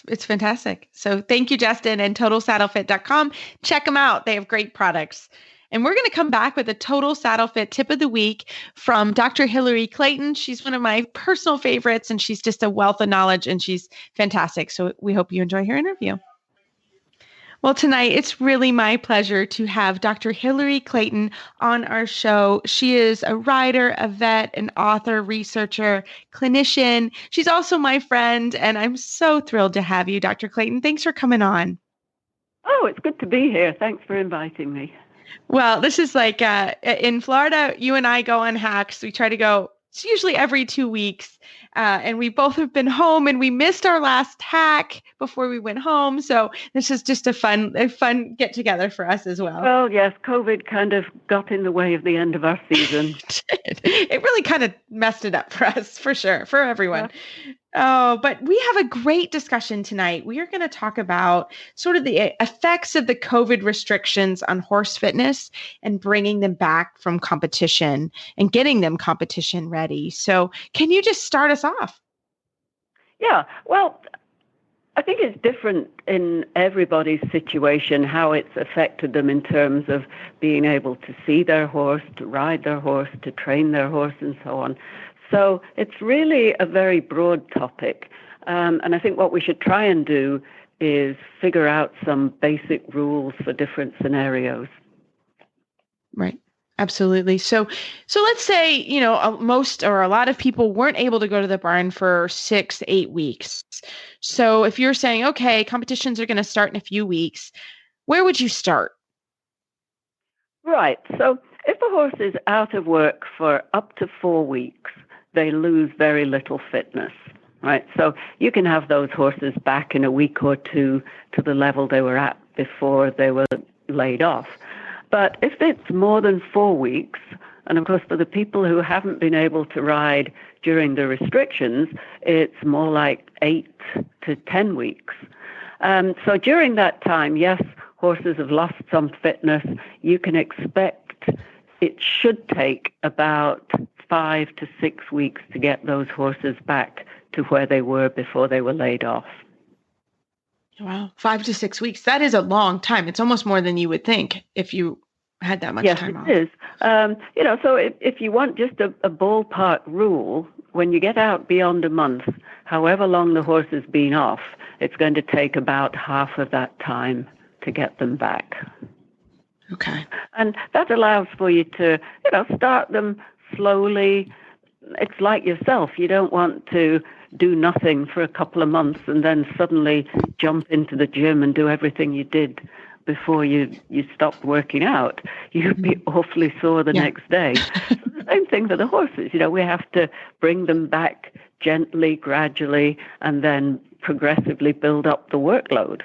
it's fantastic. So thank you, Justin, and TotalSaddleFit.com. Check them out. They have great products. And we're going to come back with a Total Saddle Fit tip of the week from Dr. Hilary Clayton. She's one of my personal favorites, and she's just a wealth of knowledge, and she's fantastic. So we hope you enjoy her interview. Well, tonight, it's really my pleasure to have Dr. Hilary Clayton on our show. She is a writer, a vet, an author, researcher, clinician. She's also my friend, and I'm so thrilled to have you, Dr. Clayton. Thanks for coming on. Oh, it's good to be here. Thanks for inviting me. Well, this is like in Florida, you and I go on hacks. We try to go, it's usually every 2 weeks. And we both have been home, and we missed our last hack before we went home. So this is just a fun get together for us as well. Well, yes, COVID kind of got in the way of the end of our season. It really kind of messed it up for us, for sure, for everyone. Yeah. Oh, but we have a great discussion tonight. We are going to talk about sort of the effects of the COVID restrictions on horse fitness and bringing them back from competition and getting them competition ready. So can you just start us off? Yeah, well, I think it's different in everybody's situation, how it's affected them in terms of being able to see their horse, to ride their horse, to train their horse, and so on. So it's really a very broad topic. And I think what we should try and do is figure out some basic rules for different scenarios. Right. Absolutely. So let's say, most or a lot of people weren't able to go to the barn for 6 to 8 weeks. So if you're saying, okay, competitions are going to start in a few weeks, where would you start? Right. So if a horse is out of work for up to 4 weeks, they lose very little fitness, right? So you can have those horses back in a week or two to the level they were at before they were laid off. But if it's more than 4 weeks, and of course for the people who haven't been able to ride during the restrictions, it's more like 8 to 10 weeks. So during that time, yes, horses have lost some fitness. You can expect it should take about 5 to 6 weeks to get those horses back to where they were before they were laid off. Wow, 5 to 6 weeks. That is a long time. It's almost more than you would think if you had that much time off. Yes, it is. So if you want just a ballpark rule, when you get out beyond a month, however long the horse has been off, it's going to take about half of that time to get them back. Okay. And that allows for you to, start them slowly. It's like yourself. You don't want to do nothing for a couple of months and then suddenly jump into the gym and do everything you did before you stopped working out. You'd be awfully sore the next day. The same thing for the horses. We have to bring them back gently, gradually, and then progressively build up the workload.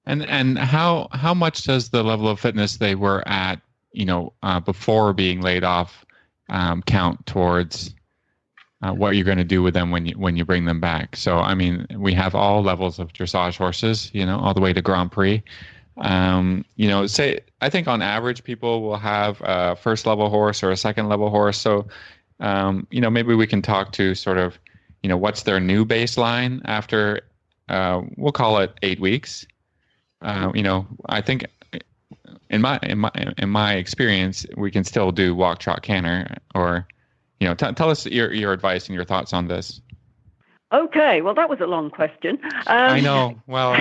And how much does the level of fitness they were at, before being laid off, count towards what you're going to do with them when you bring them back? So, I mean, we have all levels of dressage horses, all the way to Grand Prix. I think on average people will have a first level horse or a second level horse. So, maybe we can talk to sort of, what's their new baseline after, we'll call it 8 weeks. I think in my experience, we can still do walk, trot, canter, or, tell us your advice and your thoughts on this. Okay, well, that was a long question. I know. Well,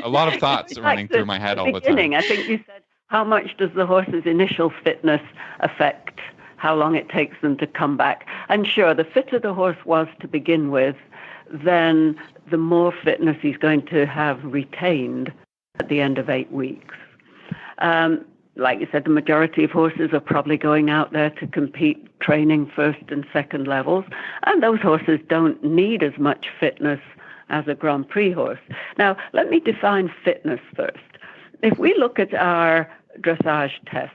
a lot of thoughts running through my head all the time. I think you said, how much does the horse's initial fitness affect how long it takes them to come back? And sure, the fitter the horse was to begin with, then the more fitness he's going to have retained at the end of 8 weeks. Like you said, the majority of horses are probably going out there to compete, training first and second levels, and those horses don't need as much fitness as a Grand Prix horse. Now, let me define fitness first. If we look at our dressage tests,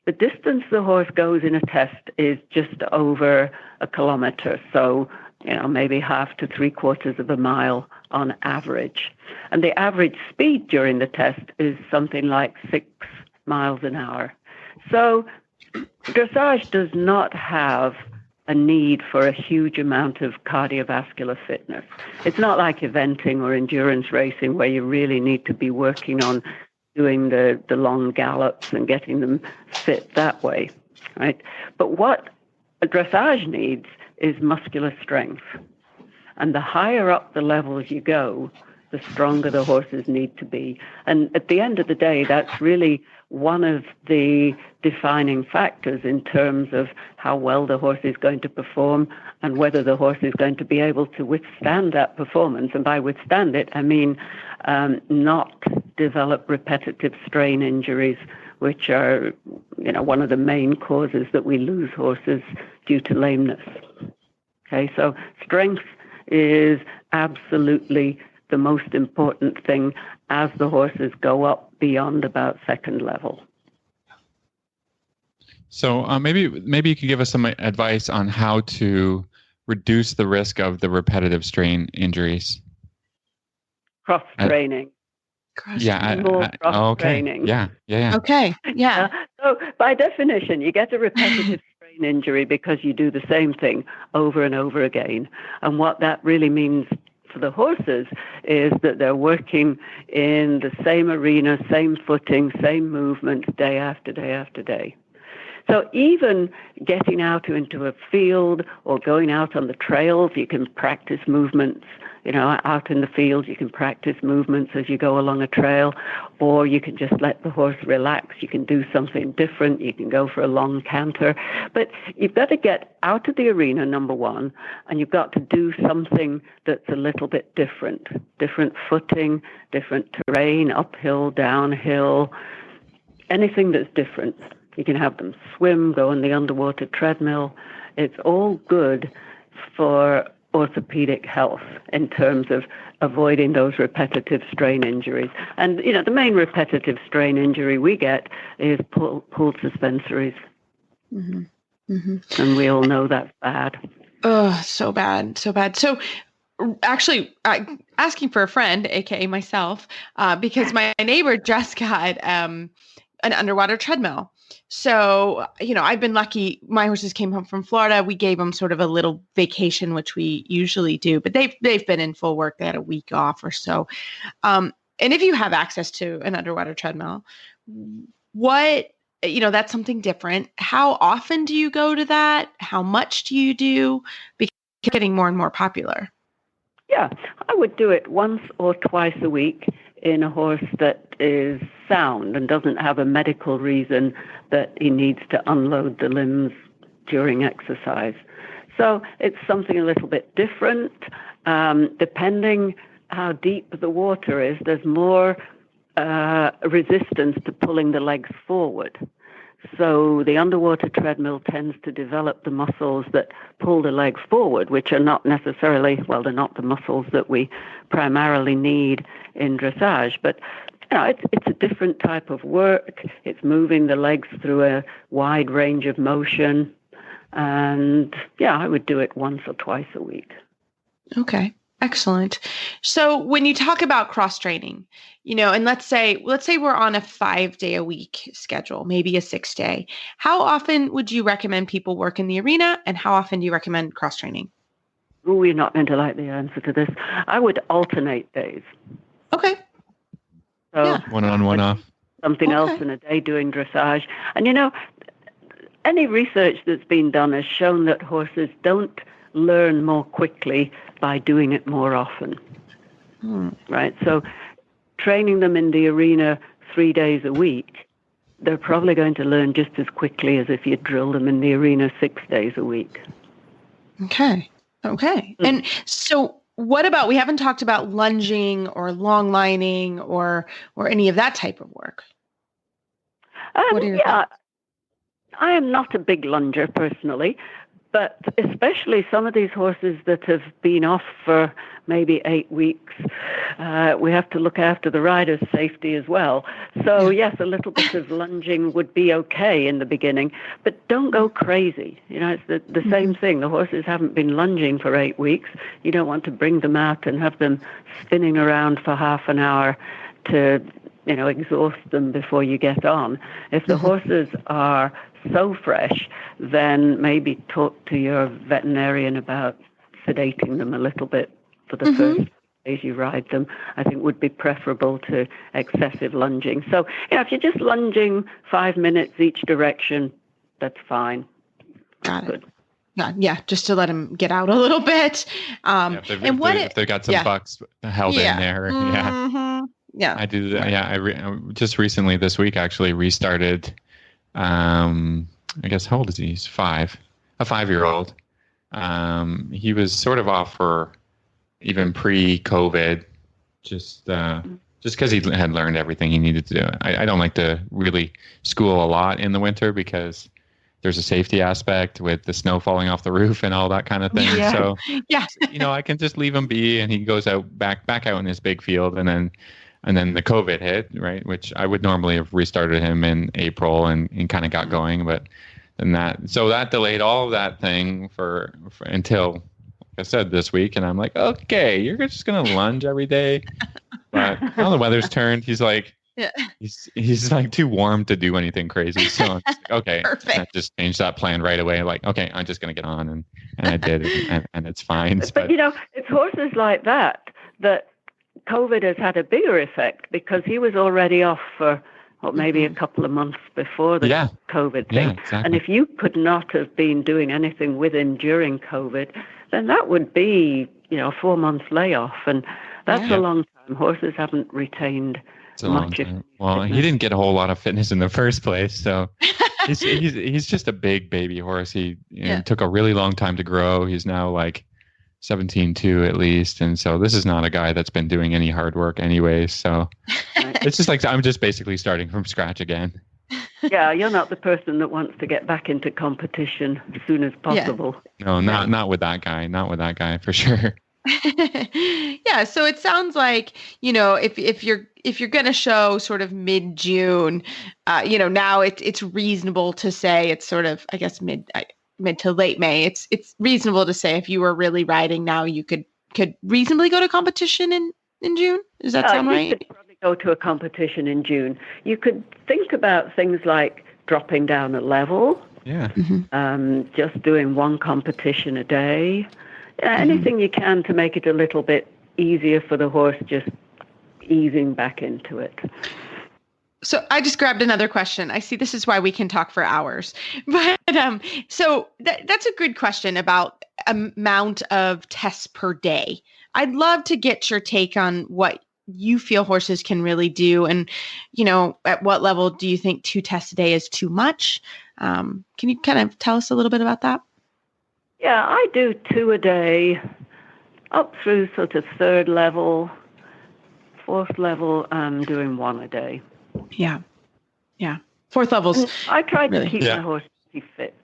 the distance the horse goes in a test is just over 1 kilometer, so maybe half to 3/4 of a mile on average. And the average speed during the test is something like 6 miles an hour. So dressage does not have a need for a huge amount of cardiovascular fitness. It's not like eventing or endurance racing where you really need to be working on doing the long gallops and getting them fit that way, right? But what a dressage needs is muscular strength. And the higher up the levels you go, the stronger the horses need to be. And at the end of the day, that's really one of the defining factors in terms of how well the horse is going to perform and whether the horse is going to be able to withstand that performance. And by withstand it, I mean not develop repetitive strain injuries, which are, one of the main causes that we lose horses due to lameness. Okay, so strength is absolutely the most important thing as the horses go up beyond about second level. So maybe you could give us some advice on how to reduce the risk of the repetitive strain injuries. Cross-training. Cross-training. Yeah. Okay, yeah. So by definition, you get a repetitive strain injury because you do the same thing over and over again. And what that really means for the horses is that they're working in the same arena, same footing, same movements day after day after day. So even getting out into a field or going out on the trails, you can practice movements. Out in the field, you can practice movements as you go along a trail, or you can just let the horse relax. You can do something different. You can go for a long canter. But you've got to get out of the arena, number one, and you've got to do something that's a little bit different. Different footing, different terrain, uphill, downhill, anything that's different. You can have them swim, go on the underwater treadmill. It's all good for orthopedic health in terms of avoiding those repetitive strain injuries. And, the main repetitive strain injury we get is pulled suspensories. Mm-hmm. Mm-hmm. And we all know that's bad. Oh, so bad, so bad. So actually asking for a friend, aka myself, because my neighbor just got an underwater treadmill. So, I've been lucky. My horses came home from Florida. We gave them sort of a little vacation, which we usually do, but they've been in full work. They had a week off or so. And if you have access to an underwater treadmill, that's something different. How often do you go to that? How much do you do? Because it's getting more and more popular. Yeah, I would do it once or twice a week in a horse that is sound and doesn't have a medical reason that he needs to unload the limbs during exercise. So it's something a little bit different. Depending how deep the water is, there's more resistance to pulling the legs forward. So the underwater treadmill tends to develop the muscles that pull the legs forward, which are not necessarily, they're not the muscles that we primarily need in dressage. But it's a different type of work. It's moving the legs through a wide range of motion. And I would do it once or twice a week. Okay. Excellent. So when you talk about cross training, and let's say we're on a 5-day-a-week schedule, maybe a 6-day, how often would you recommend people work in the arena, and how often do you recommend cross training? Oh, you're not going to like the answer to this. I would alternate days. Okay. So one on, one off. Something else in a day doing dressage. And any research that's been done has shown that horses don't learn more quickly by doing it more often. Right? So training them in the arena 3 days a week, they're probably going to learn just as quickly as if you drill them in the arena 6 days a week. Okay. And so what about, we haven't talked about lunging or long lining or any of that type of work. What are your thoughts? I am not a big lunger personally, but especially some of these horses that have been off for maybe 8 weeks, we have to look after the rider's safety as well. So yes, a little bit of lunging would be okay in the beginning, but don't go crazy. It's the same thing. The horses haven't been lunging for 8 weeks. You don't want to bring them out and have them spinning around for half an hour to, exhaust them before you get on. If the horses are so fresh, then maybe talk to your veterinarian about sedating them a little bit for the first days you ride them. I think would be preferable to excessive lunging. So, if you're just lunging 5 minutes each direction, that's fine. Got it. Yeah, just to let them get out a little bit. If they've got some bucks held in there. Yeah, I do. I just recently this week actually restarted. I guess how old is he? He's 5, a 5-year-old. He was sort of off for even pre-COVID, just because he had learned everything he needed to do. I don't like to really school a lot in the winter because there's a safety aspect with the snow falling off the roof and all that kind of thing. Yeah. So, I can just leave him be, and he goes out back out in his big field, and then the COVID hit, right? Which I would normally have restarted him in April and kind of got going, but then that delayed all of that thing for until, like I said, this week. And I'm like, okay, you're just going to lunge every day. But now the weather's turned. He's like, he's like too warm to do anything crazy. So I'm just like, okay, I just changed that plan right away. Like, okay, I'm just going to get on. And I did, and it's fine. But it's horses like that COVID has had a bigger effect because he was already off for maybe a couple of months before the COVID thing. Yeah, exactly. And if you could not have been doing anything with him during COVID, then that would be, a 4-month layoff. And that's a long time. Horses haven't retained much. Well, he didn't get a whole lot of fitness in the first place. So he's just a big baby horse. He took a really long time to grow. He's now like 17.2 at least, and so this is not a guy that's been doing any hard work anyway, so it's just like I'm just basically starting from scratch again. Yeah, you're not the person that wants to get back into competition as soon as possible. No, not with that guy for sure. Yeah, so it sounds like, if you're going to show sort of mid-June, now it's reasonable to say it's sort of, I guess, mid to late May. It's reasonable to say if you were really riding now, you could could reasonably go to competition in June. Does that sound right? You could probably go to a competition in June. You could think about things like dropping down a level. Yeah. Just doing one competition a day. Anything you can to make it a little bit easier for the horse, just easing back into it. So I just grabbed another question. I see this is why we can talk for hours. But so that's a good question about amount of tests per day. I'd love to get your take on what you feel horses can really do. And, at what level do you think 2 tests a day is too much? Can you kind of tell us a little bit about that? Yeah, I do 2 a day up through sort of 3rd level. 4th level, I'm doing 1 a day. Yeah. 4th levels. I try to really keep my horse pretty fit.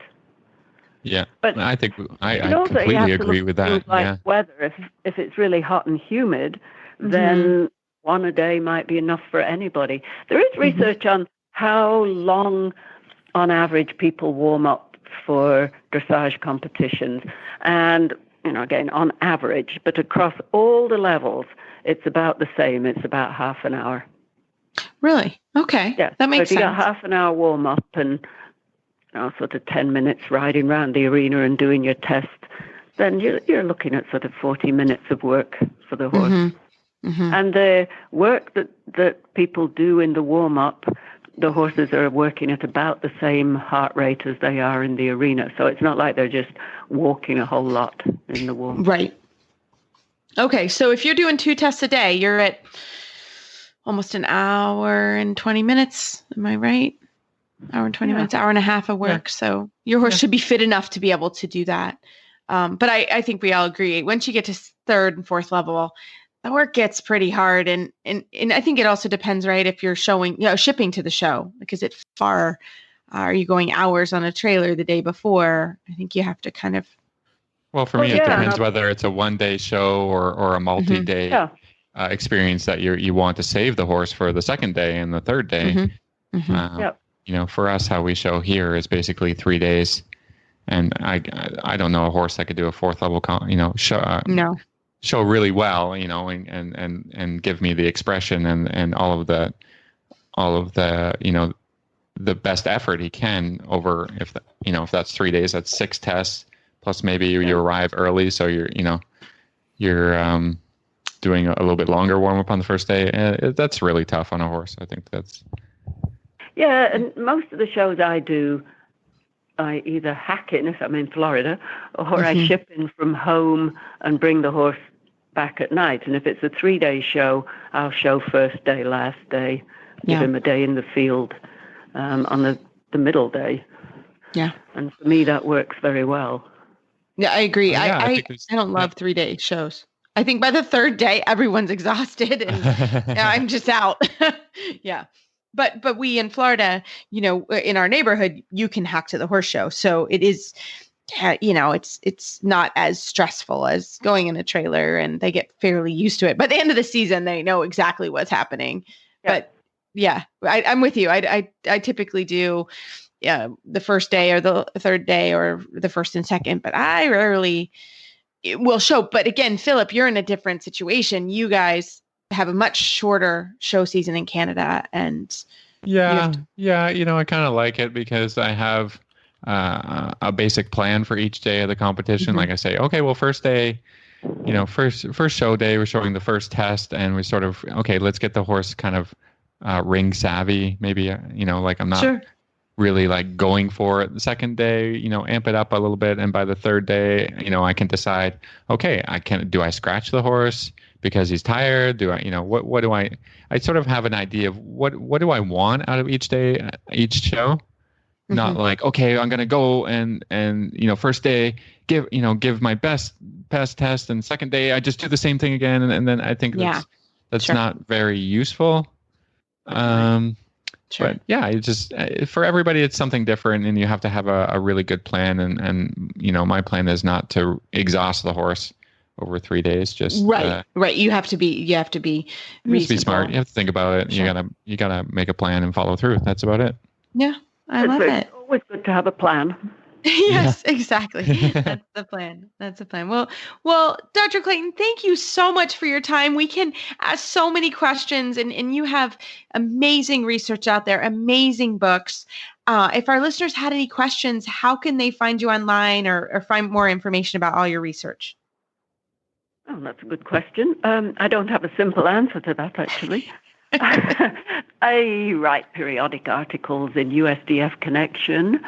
Yeah, but I think I completely agree with that. Like weather, if it's really hot and humid, then 1 a day might be enough for anybody. There is research on how long, on average, people warm up for dressage competitions, and again on average, but across all the levels, it's about the same. It's about half an hour. Really? Okay. Yeah. That makes sense. If you sense. got half an hour warm up and sort of 10 minutes riding around the arena and doing your test, then you're looking at sort of 40 minutes of work for the horse. And the work that people do in the warm up, the horses are working at about the same heart rate as they are in the arena. So it's not like they're just walking a whole lot in the warm up. Right. Okay. So if you're doing 2 tests a day, you're at almost an hour and 20 minutes. Am I right? Hour and 20 minutes, hour and a half of work. Yeah. So your horse should be fit enough to be able to do that. But I think we all agree, once you get to 3rd and 4th level, the work gets pretty hard. And I think it also depends, right? If you're shipping to the show, because it's far, are you going hours on a trailer the day before? I think you have to kind of. Well, for me, it depends whether it's a 1-day show or a multi-day experience that you want to save the horse for the 2nd day and the 3rd day. For us, how we show here is basically 3 days. And I don't know a horse that could do a 4th level, show really well, and give me the expression and all of the the best effort he can over if that's 3 days, that's 6 tests plus maybe you arrive early, so you're doing a little bit longer warm up on the first day. That's really tough on a horse. I think that's. Yeah, and most of the shows I do, I either hack in if I'm in Florida, or I ship in from home and bring the horse back at night. And if it's a 3-day show, I'll show first day, last day, give him a day in the field on the middle day. Yeah. And for me, that works very well. Yeah, I agree. I don't love 3-day shows. I think by the 3rd day, everyone's exhausted and I'm just out. Yeah. But we in Florida, in our neighborhood, you can hack to the horse show. So it is, it's not as stressful as going in a trailer, and they get fairly used to it. By the end of the season, they know exactly what's happening. Yeah. But yeah, I'm with you. I typically do the first day or the 3rd day or the 1st and 2nd, but I rarely will show. But again, Philip, you're in a different situation. You guys have a much shorter show season in Canada, and I kind of like it because I have a basic plan for each day of the competition. Like I say, okay, well, first day, first show day, we're showing the first test, and we sort of, okay, let's get the horse kind of ring savvy, maybe, like I'm not really like going for it. The 2nd day, amp it up a little bit, and by the 3rd day, I can decide, okay, do I scratch the horse because he's tired? Do I, what do I sort of have an idea of what do I want out of each day, each show? Not like, okay, I'm going to go and first day give my best test, and 2nd day I just do the same thing again. And then I think that's not very useful. But yeah, it's just for everybody, it's something different, and you have to have a really good plan. And my plan is not to exhaust the horse over 3 days. Just right. You have to be smart. You have to think about it. Sure. You gotta make a plan and follow through. That's about it. Yeah, I love it. It's always good to have a plan. Yes, exactly. That's the plan. That's the plan. Well, Dr. Clayton, thank you so much for your time. We can ask so many questions, and you have amazing research out there, amazing books. If our listeners had any questions, how can they find you online or find more information about all your research? Oh, that's a good question. I don't have a simple answer to that, actually. I write periodic articles in USDF Connection,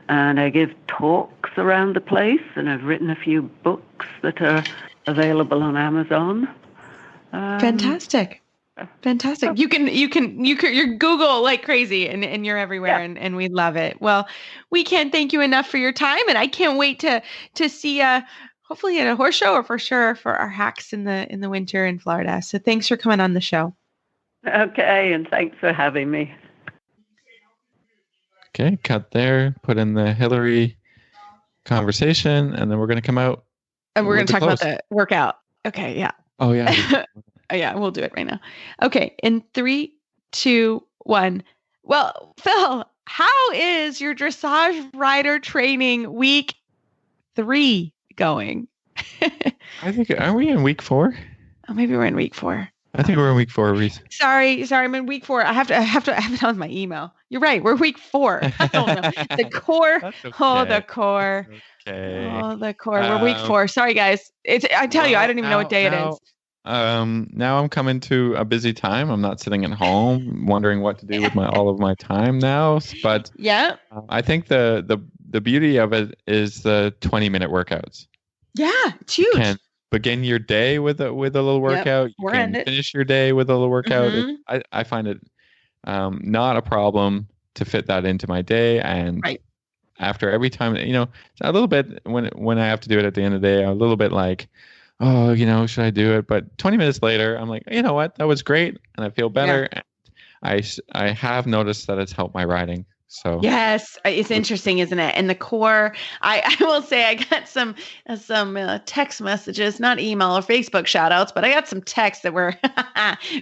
and I give talks around the place, and I've written a few books that are available on Amazon. Fantastic. You can Google like crazy, and you're everywhere, Yeah. and we love it. Well, we can't thank you enough for your time, and I can't wait to see hopefully at a horse show, or for sure for our hacks in the winter in Florida. So thanks for coming on the show. Okay, and thanks for having me. Okay, cut there. Put in the Hilary conversation, and then we're going to come out. And we're going to talk close. about the workout. Okay, yeah. Oh, yeah. Oh, yeah, we'll do it right now. Okay, in 3, 2, 1. Well, Phil, how is your dressage rider training week 3 going? I think, are we in week 4? Oh, maybe we're in week 4. I think we're in week 4, Reese. Sorry, I'm in week 4. I have to have it on my email. You're right. We're week 4. I don't know. The core. That's okay. Oh, the core. Okay. Oh, the core. We're week 4. Sorry, guys. I tell you, I don't even know what day it is. Now I'm coming to a busy time. I'm not sitting at home wondering what to do with all of my time now. But yeah, I think the beauty of it is the 20-minute workouts. Yeah, it's huge. You can begin your day with a little workout. Yep. You can finish your day with a little workout. Mm-hmm. I find it not a problem to fit that into my day. And after every time, it's a little bit when I have to do it at the end of the day, I'm a little bit like, oh, should I do it? But 20 minutes later, I'm like, you know what? That was great. And I feel better. Yeah. I have noticed that it's helped my riding. So yes, it's interesting, isn't it? And the core, I will say I got some text messages, not email or Facebook shout outs, but I got some texts that were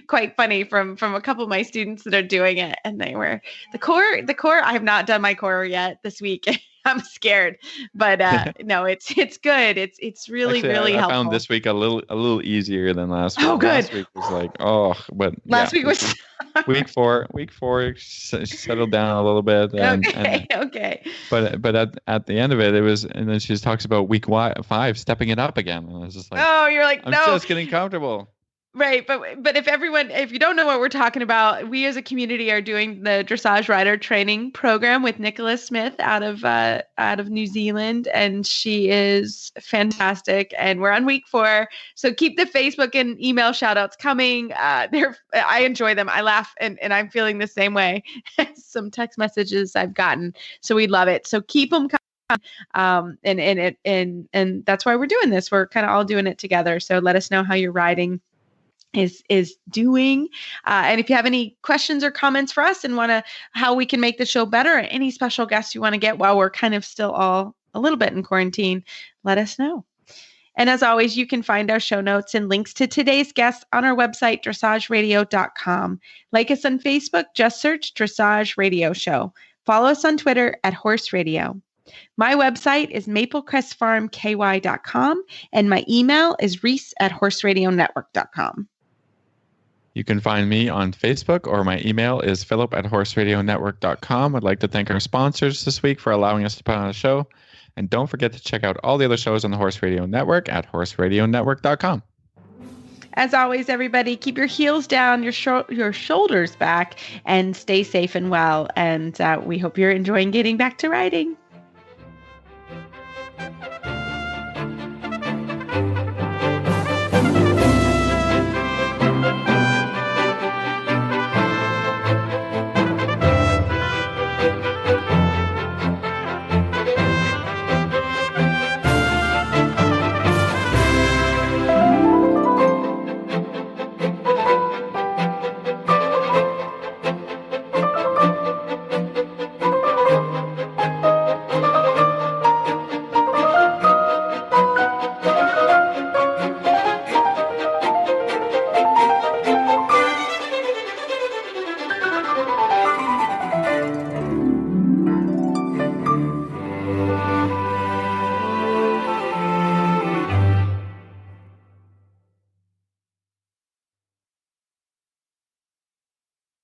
quite funny from a couple of my students that are doing it. And they were the core. I have not done my core yet this week. I'm scared, but no, it's good. It's really, actually, really helpful. I found this week a little easier than last week. Oh, good. Last week was like, but last week was week 4 settled down a little bit. Okay. But at the end of it, was, and then she just talks about week 5 stepping it up again, and I was just like, oh, you're like, I'm no, just getting comfortable. Right. But if you don't know what we're talking about, we as a community are doing the dressage rider training program with Nicholas Smith out of New Zealand. And she is fantastic. And we're on week 4. So keep the Facebook and email shout outs coming. I enjoy them. I laugh and I'm feeling the same way. Some text messages I've gotten. So we love it. So keep them coming. And that's why we're doing this. We're kind of all doing it together. So let us know how you're riding is doing. And if you have any questions or comments for us and how we can make the show better, or any special guests you want to get while we're kind of still all a little bit in quarantine, let us know. And as always, you can find our show notes and links to today's guests on our website, dressageradio.com. Like us on Facebook, just search Dressage Radio Show. Follow us on Twitter at Horse Radio. My website is maplecrestfarmky.com, and my email is reese@horseradionetwork.com. You can find me on Facebook, or my email is philip@horseradionetwork.com. I'd like to thank our sponsors this week for allowing us to put on a show. And don't forget to check out all the other shows on the Horse Radio Network at horseradionetwork.com. As always, everybody, keep your heels down, your shoulders back, and stay safe and well. And we hope you're enjoying getting back to riding.